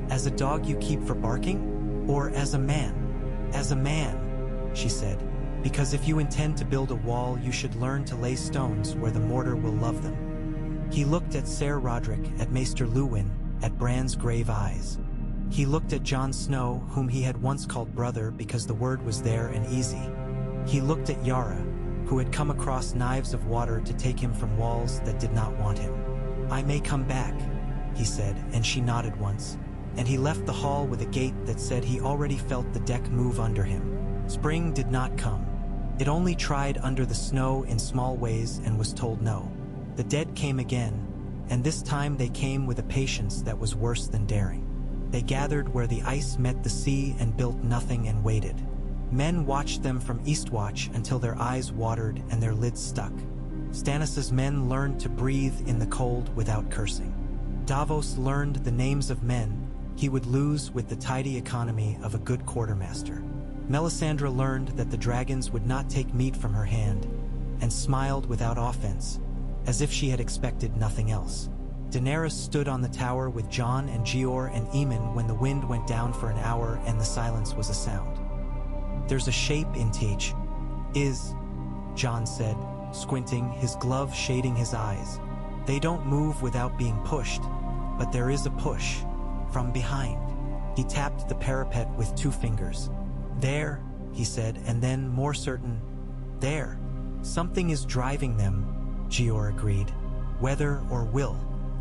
As a dog you keep for barking? Or as a man? As a man, she said. Because if you intend to build a wall, you should learn to lay stones where the mortar will love them. He looked at Ser Roderick, at Maester Luwin, at Bran's grave eyes. He looked at Jon Snow, whom he had once called brother because the word was there and easy. He looked at Yara, who had come across knives of water to take him from walls that did not want him. I may come back, he said, and she nodded once. And he left the hall with a gait that said he already felt the deck move under him. Spring did not come. It only tried under the snow in small ways and was told no. The dead came again, and this time they came with a patience that was worse than daring. They gathered where the ice met the sea and built nothing and waited. Men watched them from Eastwatch until their eyes watered and their lids stuck. Stannis' men learned to breathe in the cold without cursing. Davos learned the names of men he would lose with the tidy economy of a good quartermaster. Melisandre learned that the dragons would not take meat from her hand, and smiled without offense, as if she had expected nothing else. Daenerys stood on the tower with Jon and Jeor and Aemon when the wind went down for an hour and the silence was a sound. There's a shape in Teach. Jon said, squinting, his glove shading his eyes. They don't move without being pushed, but there is a push. From behind. He tapped the parapet with 2 fingers. There, he said, and then, more certain, there. Something is driving them, Jeor agreed. Whether or will.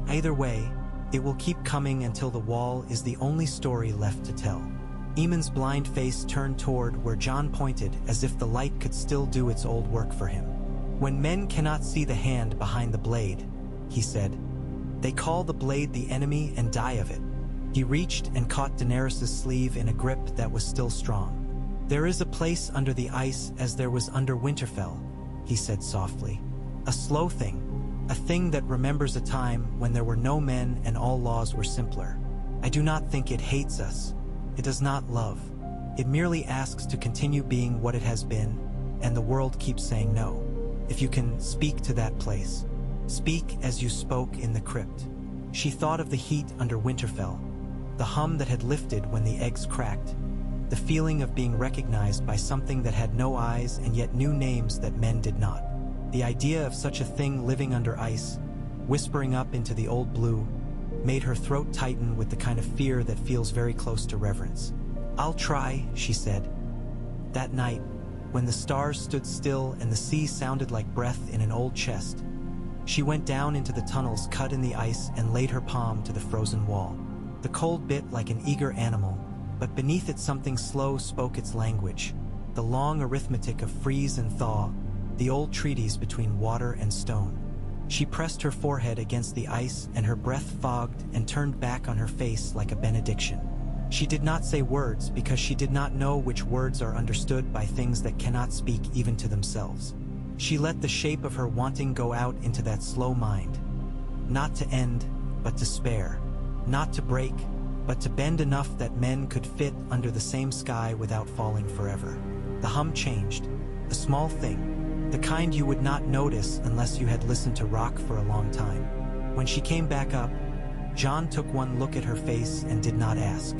Either way, it will keep coming until the wall is the only story left to tell. Aemon's blind face turned toward where Jon pointed, as if the light could still do its old work for him. When men cannot see the hand behind the blade, he said, they call the blade the enemy and die of it. He reached and caught Daenerys' sleeve in a grip that was still strong. There is a place under the ice as there was under Winterfell, he said softly. A slow thing, a thing that remembers a time when there were no men and all laws were simpler. I do not think it hates us. It does not love. It merely asks to continue being what it has been, and the world keeps saying no. If you can speak to that place, speak as you spoke in the crypt. She thought of the heat under Winterfell, the hum that had lifted when the eggs cracked, the feeling of being recognized by something that had no eyes and yet knew names that men did not. The idea of such a thing living under ice, whispering up into the old blue, made her throat tighten with the kind of fear that feels very close to reverence. I'll try, she said. That night, when the stars stood still and the sea sounded like breath in an old chest, she went down into the tunnels cut in the ice and laid her palm to the frozen wall. The cold bit like an eager animal, but beneath it something slow spoke its language, the long arithmetic of freeze and thaw, the old treaties between water and stone. She pressed her forehead against the ice, and her breath fogged and turned back on her face like a benediction. She did not say words because she did not know which words are understood by things that cannot speak even to themselves. She let the shape of her wanting go out into that slow mind. Not to end, but to spare. Not to break, but to bend enough that men could fit under the same sky without falling forever. The hum changed. A small thing. The kind you would not notice unless you had listened to rock for a long time. When she came back up, Jon took one look at her face and did not ask.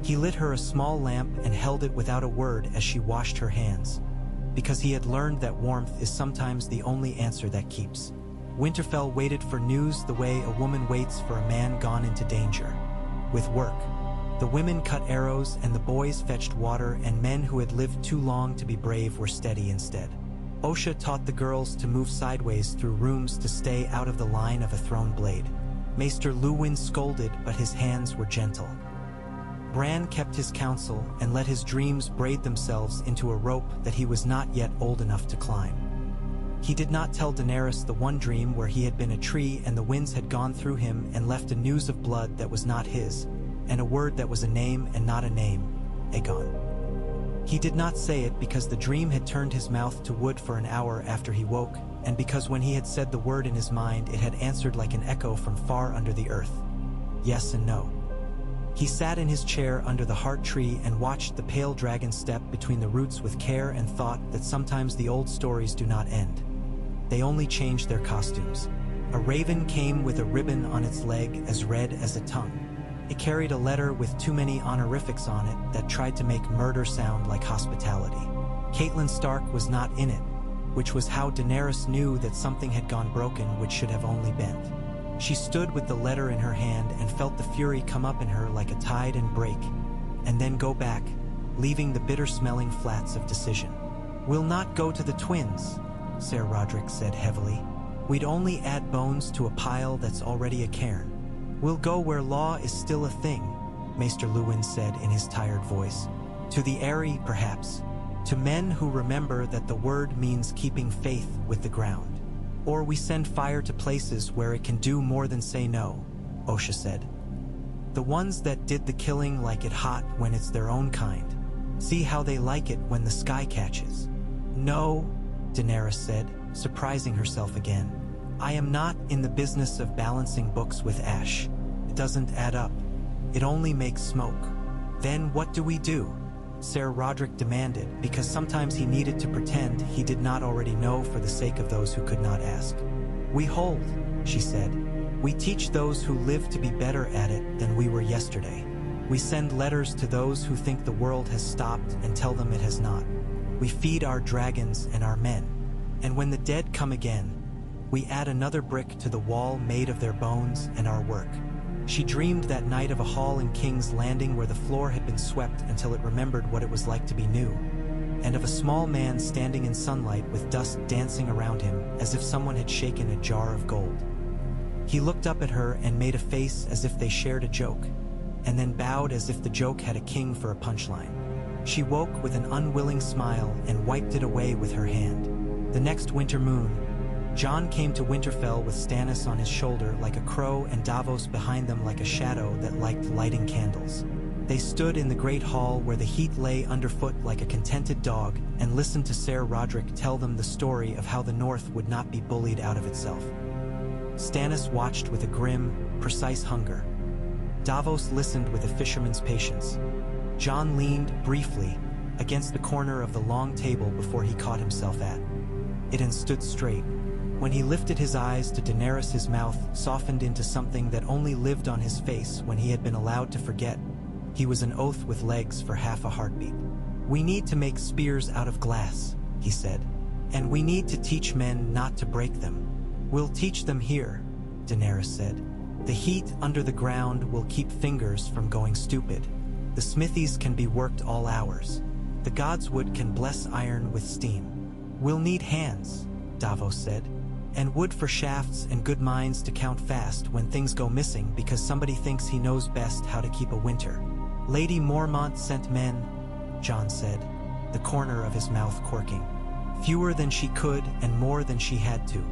He lit her a small lamp and held it without a word as she washed her hands, because he had learned that warmth is sometimes the only answer that keeps. Winterfell waited for news the way a woman waits for a man gone into danger. With work. The women cut arrows and the boys fetched water, and men who had lived too long to be brave were steady instead. Osha taught the girls to move sideways through rooms to stay out of the line of a thrown blade. Maester Luwin scolded, but his hands were gentle. Bran kept his counsel and let his dreams braid themselves into a rope that he was not yet old enough to climb. He did not tell Daenerys the one dream where he had been a tree and the winds had gone through him and left a news of blood that was not his, and a word that was a name and not a name, Aegon. He did not say it because the dream had turned his mouth to wood for an hour after he woke, and because when he had said the word in his mind it had answered like an echo from far under the earth. Yes and no. He sat in his chair under the heart tree and watched the pale dragon step between the roots with care and thought that sometimes the old stories do not end. They only change their costumes. A raven came with a ribbon on its leg as red as a tongue. It carried a letter with too many honorifics on it that tried to make murder sound like hospitality. Catelyn Stark was not in it, which was how Daenerys knew that something had gone broken which should have only bent. She stood with the letter in her hand and felt the fury come up in her like a tide and break, and then go back, leaving the bitter-smelling flats of decision. "We'll not go to the twins," Ser Roderick said heavily. "We'd only add bones to a pile that's already a cairn. We'll go where law is still a thing," Maester Luwin said in his tired voice. "To the Eyrie, perhaps. To men who remember that the word means keeping faith with the ground. Or we send fire to places where it can do more than say no," Osha said. "The ones that did the killing like it hot when it's their own kind. See how they like it when the sky catches." "No," Daenerys said, surprising herself again. "I am not in the business of balancing books with ash. It doesn't add up. It only makes smoke." "Then what do we do?" Ser Roderick demanded, because sometimes he needed to pretend he did not already know for the sake of those who could not ask. "We hold," she said. "We teach those who live to be better at it than we were yesterday. We send letters to those who think the world has stopped and tell them it has not. We feed our dragons and our men. And when the dead come again, we add another brick to the wall made of their bones and our work." She dreamed that night of a hall in King's Landing where the floor had been swept until it remembered what it was like to be new, and of a small man standing in sunlight with dust dancing around him as if someone had shaken a jar of gold. He looked up at her and made a face as if they shared a joke, and then bowed as if the joke had a king for a punchline. She woke with an unwilling smile and wiped it away with her hand. The next winter moon, Jon came to Winterfell with Stannis on his shoulder like a crow and Davos behind them like a shadow that liked lighting candles. They stood in the great hall where the heat lay underfoot like a contented dog and listened to Ser Roderick tell them the story of how the North would not be bullied out of itself. Stannis watched with a grim, precise hunger. Davos listened with a fisherman's patience. Jon leaned, briefly, against the corner of the long table before he caught himself at it and stood straight. When he lifted his eyes to Daenerys, his mouth softened into something that only lived on his face when he had been allowed to forget. He was an oath with legs for half a heartbeat. "We need to make spears out of glass," he said. "And we need to teach men not to break them." "We'll teach them here," Daenerys said. "The heat under the ground will keep fingers from going stupid. The smithies can be worked all hours. The godswood can bless iron with steam." "We'll need hands," Davos said. "And wood for shafts and good minds to count fast when things go missing because somebody thinks he knows best how to keep a winter." "Lady Mormont sent men," Jon said, the corner of his mouth quirking. "Fewer than she could and more than she had to.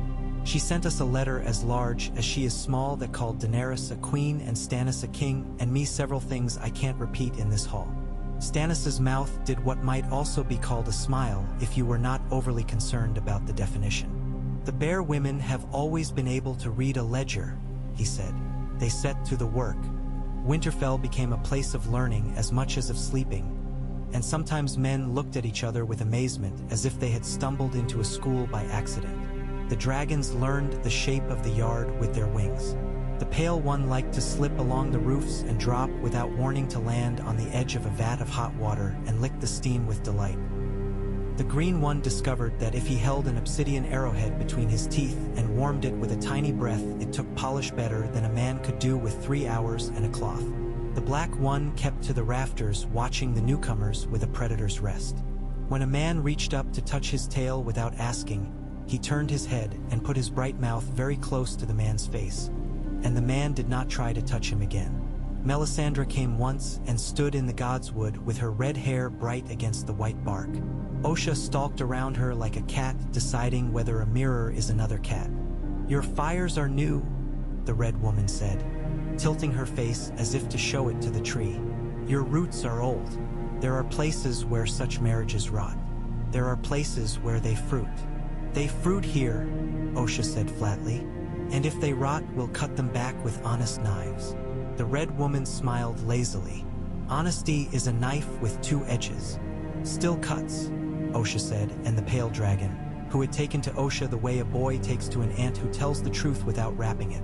She sent us a letter as large as she is small that called Daenerys a queen and Stannis a king, and me several things I can't repeat in this hall. Stannis's mouth did what might also be called a smile if you were not overly concerned about the definition. The Bear women have always been able to read a ledger, he said. They set to the work. Winterfell became a place of learning as much as of sleeping, and sometimes men looked at each other with amazement as if they had stumbled into a school by accident. The dragons learned the shape of the yard with their wings. The pale one liked to slip along the roofs and drop without warning to land on the edge of a vat of hot water and lick the steam with delight. The green one discovered that if he held an obsidian arrowhead between his teeth and warmed it with a tiny breath, it took polish better than a man could do with 3 hours and a cloth. The black one kept to the rafters, watching the newcomers with a predator's rest. When a man reached up to touch his tail without asking, he turned his head and put his bright mouth very close to the man's face, and the man did not try to touch him again. Melisandre came once and stood in the godswood with her red hair bright against the white bark. Osha stalked around her like a cat, deciding whether a mirror is another cat. "Your fires are new," the red woman said, tilting her face as if to show it to the tree. "Your roots are old. There are places where such marriages rot. There are places where they fruit." "They fruit here," Osha said flatly, "and if they rot, we'll cut them back with honest knives." The red woman smiled lazily. "Honesty is a knife with 2 edges. Still cuts," Osha said, and the pale dragon, who had taken to Osha the way a boy takes to an ant who tells the truth without wrapping it,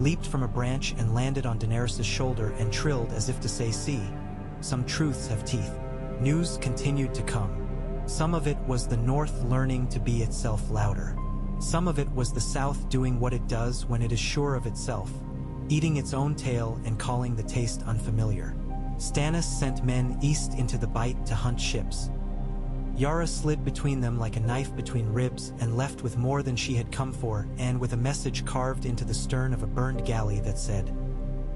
leaped from a branch and landed on Daenerys' shoulder and trilled as if to say, "See, some truths have teeth." News continued to come. Some of it was the North learning to be itself louder. Some of it was the South doing what it does when it is sure of itself, eating its own tail and calling the taste unfamiliar. Stannis sent men east into the Bight to hunt ships. Yara slid between them like a knife between ribs and left with more than she had come for, and with a message carved into the stern of a burned galley that said,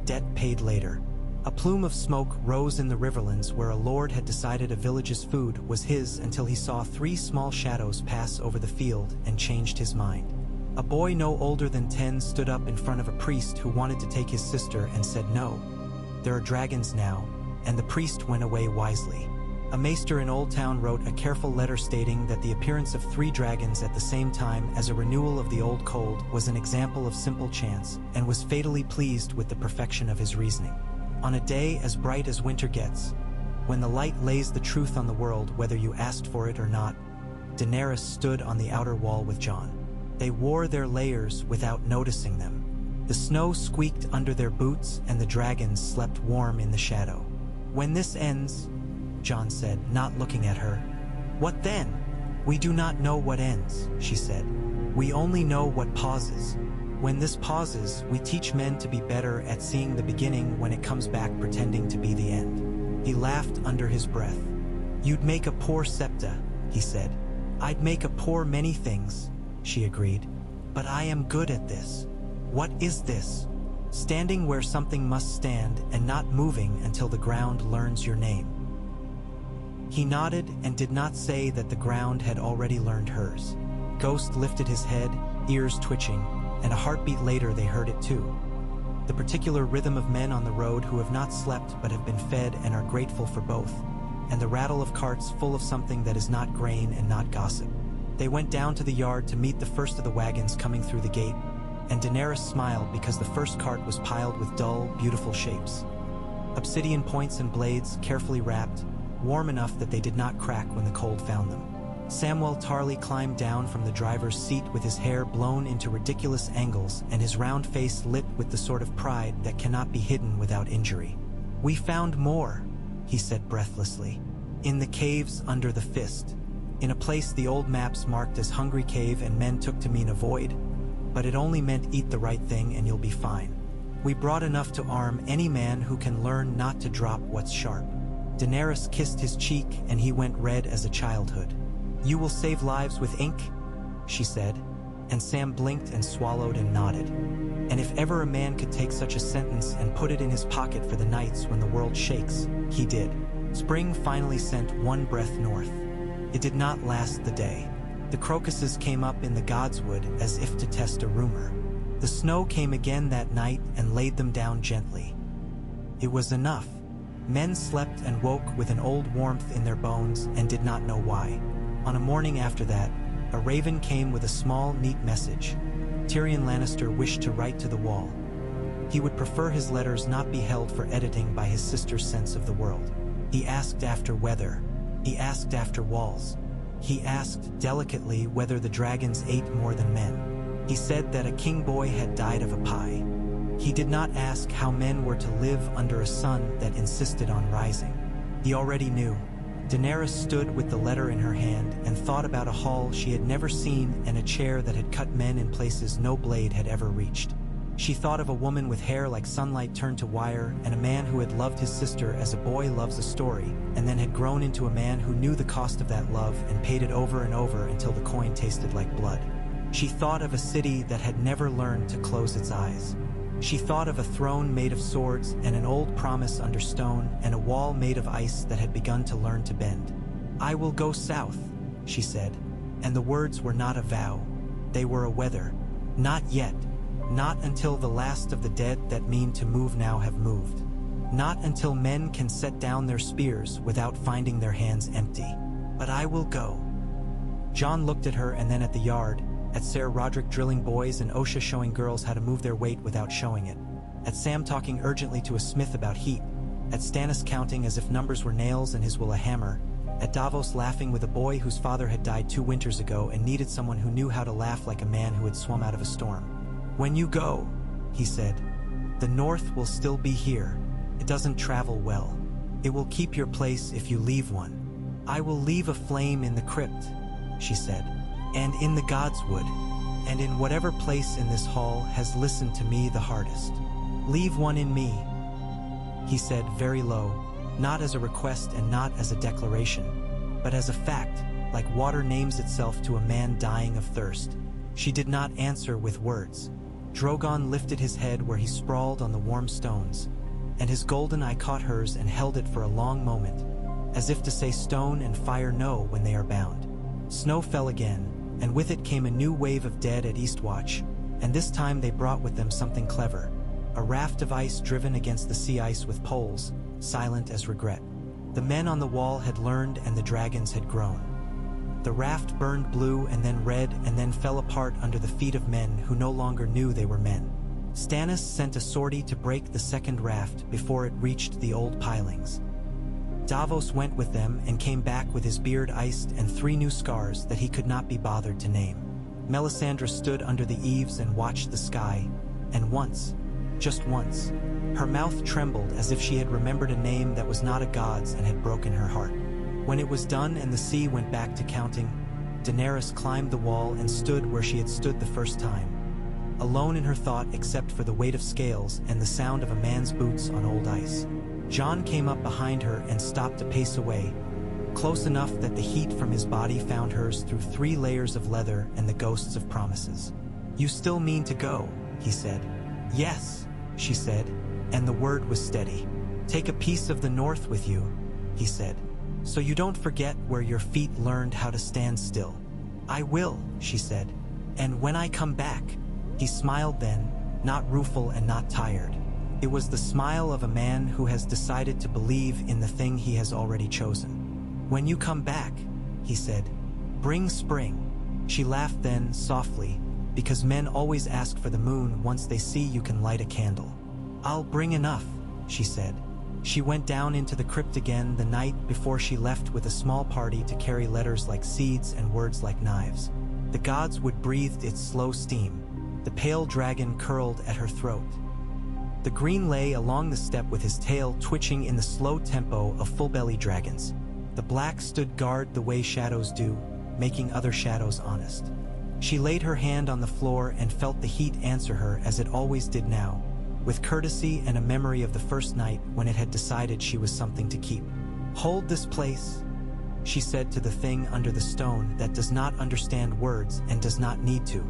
"Debt paid later." A plume of smoke rose in the riverlands where a lord had decided a village's food was his until he saw 3 small shadows pass over the field and changed his mind. A boy no older than 10 stood up in front of a priest who wanted to take his sister and said no. There are dragons now, and the priest went away wisely. A maester in Old Town wrote a careful letter stating that the appearance of 3 dragons at the same time as a renewal of the old cold was an example of simple chance, and was fatally pleased with the perfection of his reasoning. On a day as bright as winter gets, when the light lays the truth on the world whether you asked for it or not, Daenerys stood on the outer wall with Jon. They wore their layers without noticing them. The snow squeaked under their boots and the dragons slept warm in the shadow. "When this ends," Jon said, not looking at her. "What then?" "We do not know what ends," she said. "We only know what pauses. When this pauses, we teach men to be better at seeing the beginning when it comes back pretending to be the end." He laughed under his breath. "You'd make a poor septa," he said. "I'd make a poor many things," she agreed. "But I am good at this." "What is this?" "Standing where something must stand and not moving until the ground learns your name." He nodded and did not say that the ground had already learned hers. Ghost lifted his head, ears twitching, and a heartbeat later they heard it too. The particular rhythm of men on the road who have not slept but have been fed and are grateful for both, and the rattle of carts full of something that is not grain and not gossip. They went down to the yard to meet the first of the wagons coming through the gate, and Daenerys smiled because the first cart was piled with dull, beautiful shapes. Obsidian points and blades, carefully wrapped, warm enough that they did not crack when the cold found them. Samwell Tarly climbed down from the driver's seat with his hair blown into ridiculous angles and his round face lit with the sort of pride that cannot be hidden without injury. "We found more," he said breathlessly. "In the caves under the fist. In a place the old maps marked as Hungry Cave and men took to mean avoid, but it only meant eat the right thing and you'll be fine. We brought enough to arm any man who can learn not to drop what's sharp." Daenerys kissed his cheek and he went red as a childhood. "You will save lives with ink?" she said, and Sam blinked and swallowed and nodded. And if ever a man could take such a sentence and put it in his pocket for the nights when the world shakes, he did. Spring finally sent one breath north. It did not last the day. The crocuses came up in the godswood as if to test a rumor. The snow came again that night and laid them down gently. It was enough. Men slept and woke with an old warmth in their bones and did not know why. On a morning after that, a raven came with a small, neat message. Tyrion Lannister wished to write to the wall. He would prefer his letters not be held for editing by his sister's sense of the world. He asked after weather. He asked after walls. He asked delicately whether the dragons ate more than men. He said that a king boy had died of a pie. He did not ask how men were to live under a sun that insisted on rising. He already knew. Daenerys stood with the letter in her hand and thought about a hall she had never seen and a chair that had cut men in places no blade had ever reached. She thought of a woman with hair like sunlight turned to wire and a man who had loved his sister as a boy loves a story and then had grown into a man who knew the cost of that love and paid it over and over until the coin tasted like blood. She thought of a city that had never learned to close its eyes. She thought of a throne made of swords and an old promise under stone and a wall made of ice that had begun to learn to bend. "I will go south," she said, and the words were not a vow. They were a weather. Not yet. Not until the last of the dead that mean to move now have moved. Not until men can set down their spears without finding their hands empty. But I will go. Jon looked at her and then at the yard, at Ser Roderick drilling boys and Osha showing girls how to move their weight without showing it, at Sam talking urgently to a smith about heat, at Stannis counting as if numbers were nails and his will a hammer, at Davos laughing with a boy whose father had died 2 winters ago and needed someone who knew how to laugh like a man who had swum out of a storm. "When you go," he said, "the North will still be here. It doesn't travel well. It will keep your place if you leave one. I will leave a flame in the crypt," she said, "and in the godswood, and in whatever place in this hall has listened to me the hardest. Leave one in me," he said very low, not as a request and not as a declaration, but as a fact, like water names itself to a man dying of thirst. She did not answer with words. Drogon lifted his head where he sprawled on the warm stones, and his golden eye caught hers and held it for a long moment, as if to say stone and fire know when they are bound. Snow fell again, and with it came a new wave of dead at Eastwatch, and this time they brought with them something clever, a raft of ice driven against the sea ice with poles, silent as regret. The men on the wall had learned and the dragons had grown. The raft burned blue and then red and then fell apart under the feet of men who no longer knew they were men. Stannis sent a sortie to break the second raft before it reached the old pilings. Davos went with them and came back with his beard iced and 3 new scars that he could not be bothered to name. Melisandre stood under the eaves and watched the sky, and once, just once, her mouth trembled as if she had remembered a name that was not a god's and had broken her heart. When it was done and the sea went back to counting, Daenerys climbed the wall and stood where she had stood the first time, alone in her thought except for the weight of scales and the sound of a man's boots on old ice. Jon came up behind her and stopped a pace away, close enough that the heat from his body found hers through 3 layers of leather and the ghosts of promises. "You still mean to go?" he said. "Yes," she said, and the word was steady. "Take a piece of the North with you," he said, "so you don't forget where your feet learned how to stand still." "I will," she said, "and when I come back." He smiled then, not rueful and not tired. It was the smile of a man who has decided to believe in the thing he has already chosen. "When you come back," he said, "bring spring." She laughed then, softly, because men always ask for the moon once they see you can light a candle. "I'll bring enough," she said. She went down into the crypt again the night before she left with a small party to carry letters like seeds and words like knives. The godswood breathed its slow steam. The pale dragon curled at her throat. The green lay along the step with his tail twitching in the slow tempo of full-belly dragons. The black stood guard the way shadows do, making other shadows honest. She laid her hand on the floor and felt the heat answer her as it always did now, with courtesy and a memory of the first night when it had decided she was something to keep. "Hold this place," she said to the thing under the stone that does not understand words and does not need to.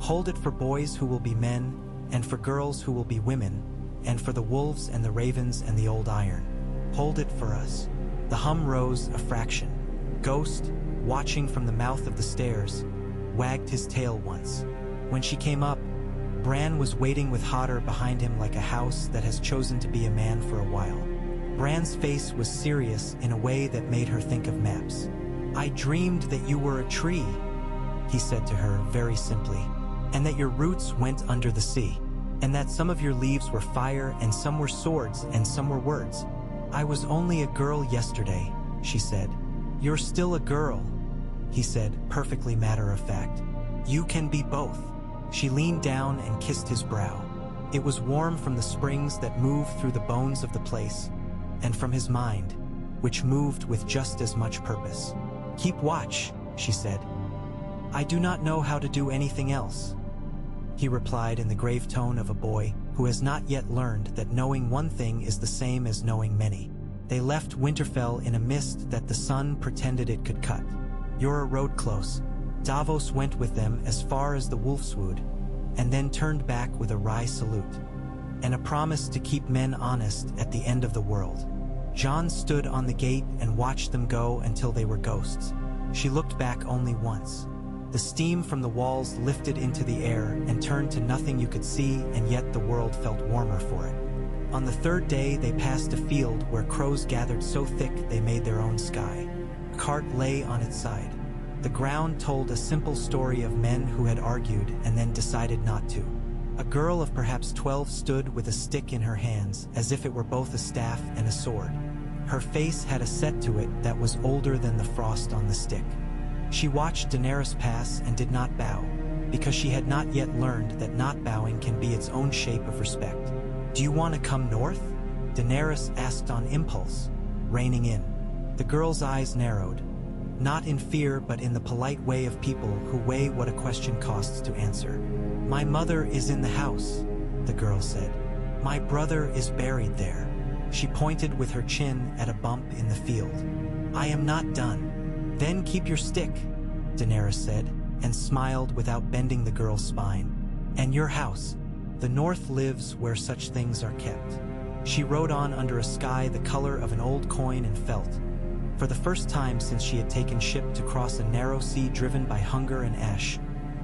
"Hold it for boys who will be men, and for girls who will be women, and for the wolves and the ravens and the old iron. Hold it for us." The hum rose a fraction. "Ghost, watching from the mouth of the stairs, wagged his tail once. When she came up, Bran was waiting with Hodder behind him like a house that has chosen to be a man for a while. Bran's face was serious in a way that made her think of maps. "I dreamed that you were a tree," he said to her very simply, "and that your roots went under the sea, and that some of your leaves were fire and some were swords and some were words. I was only a girl yesterday," she said. "You're still a girl," he said, perfectly matter-of-fact. "You can be both." She leaned down and kissed his brow. It was warm from the springs that moved through the bones of the place, and from his mind, which moved with just as much purpose. "Keep watch," she said. "I do not know how to do anything else," he replied in the grave tone of a boy who has not yet learned that knowing one thing is the same as knowing many. They left Winterfell in a mist that the sun pretended it could cut. Yora rode close. Davos went with them as far as the Wolfswood, and then turned back with a wry salute, and a promise to keep men honest at the end of the world. Jon stood on the gate and watched them go until they were ghosts. She looked back only once. The steam from the walls lifted into the air and turned to nothing you could see, and yet the world felt warmer for it. On the third day they passed a field where crows gathered so thick they made their own sky. A cart lay on its side. The ground told a simple story of men who had argued and then decided not to. A girl of perhaps 12 stood with a stick in her hands, as if it were both a staff and a sword. Her face had a set to it that was older than the frost on the stick. She watched Daenerys pass and did not bow, because she had not yet learned that not bowing can be its own shape of respect. "Do you want to come north?" Daenerys asked on impulse, reining in. The girl's eyes narrowed, not in fear but in the polite way of people who weigh what a question costs to answer. "My mother is in the house," the girl said. "My brother is buried there." She pointed with her chin at a bump in the field. "I am not done." "Then keep your stick," Daenerys said, and smiled without bending the girl's spine. "And your house. The north lives where such things are kept." She rode on under a sky the color of an old coin and felt, for the first time since she had taken ship to cross a narrow sea driven by hunger and ash,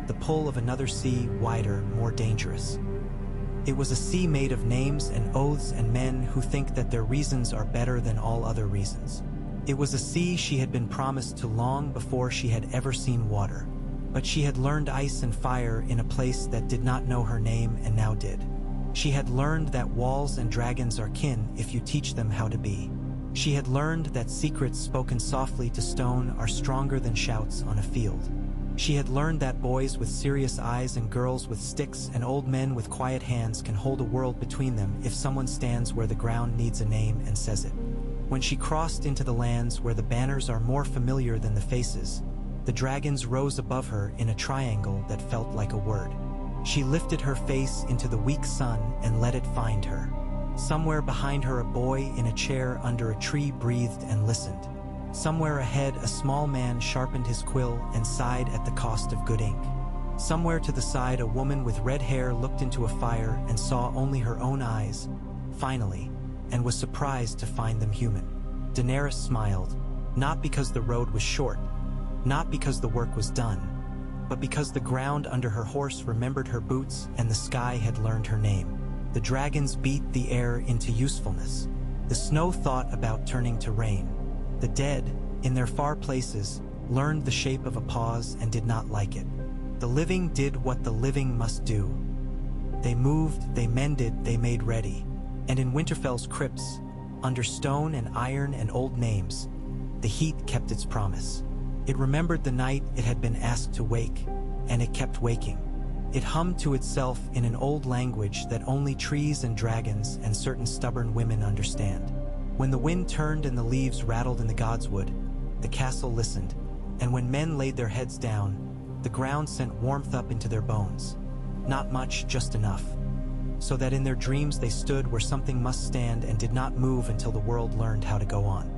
the pull of another sea wider, more dangerous. It was a sea made of names and oaths and men who think that their reasons are better than all other reasons. It was a sea she had been promised to long before she had ever seen water. But she had learned ice and fire in a place that did not know her name and now did. She had learned that walls and dragons are kin if you teach them how to be. She had learned that secrets spoken softly to stone are stronger than shouts on a field. She had learned that boys with serious eyes and girls with sticks and old men with quiet hands can hold a world between them if someone stands where the ground needs a name and says it. When she crossed into the lands where the banners are more familiar than the faces, the dragons rose above her in a triangle that felt like a word. She lifted her face into the weak sun and let it find her. Somewhere behind her a boy in a chair under a tree breathed and listened. Somewhere ahead a small man sharpened his quill and sighed at the cost of good ink. Somewhere to the side a woman with red hair looked into a fire and saw only her own eyes, finally, and was surprised to find them human. Daenerys smiled, not because the road was short, not because the work was done, but because the ground under her horse remembered her boots and the sky had learned her name. The dragons beat the air into usefulness. The snow thought about turning to rain. The dead, in their far places, learned the shape of a pause and did not like it. The living did what the living must do. They moved, they mended, they made ready. And in Winterfell's crypts, under stone and iron and old names, the heat kept its promise. It remembered the night it had been asked to wake, and it kept waking. It hummed to itself in an old language that only trees and dragons and certain stubborn women understand. When the wind turned and the leaves rattled in the godswood, the castle listened, and when men laid their heads down, the ground sent warmth up into their bones. Not much, just enough. So that in their dreams they stood where something must stand and did not move until the world learned how to go on.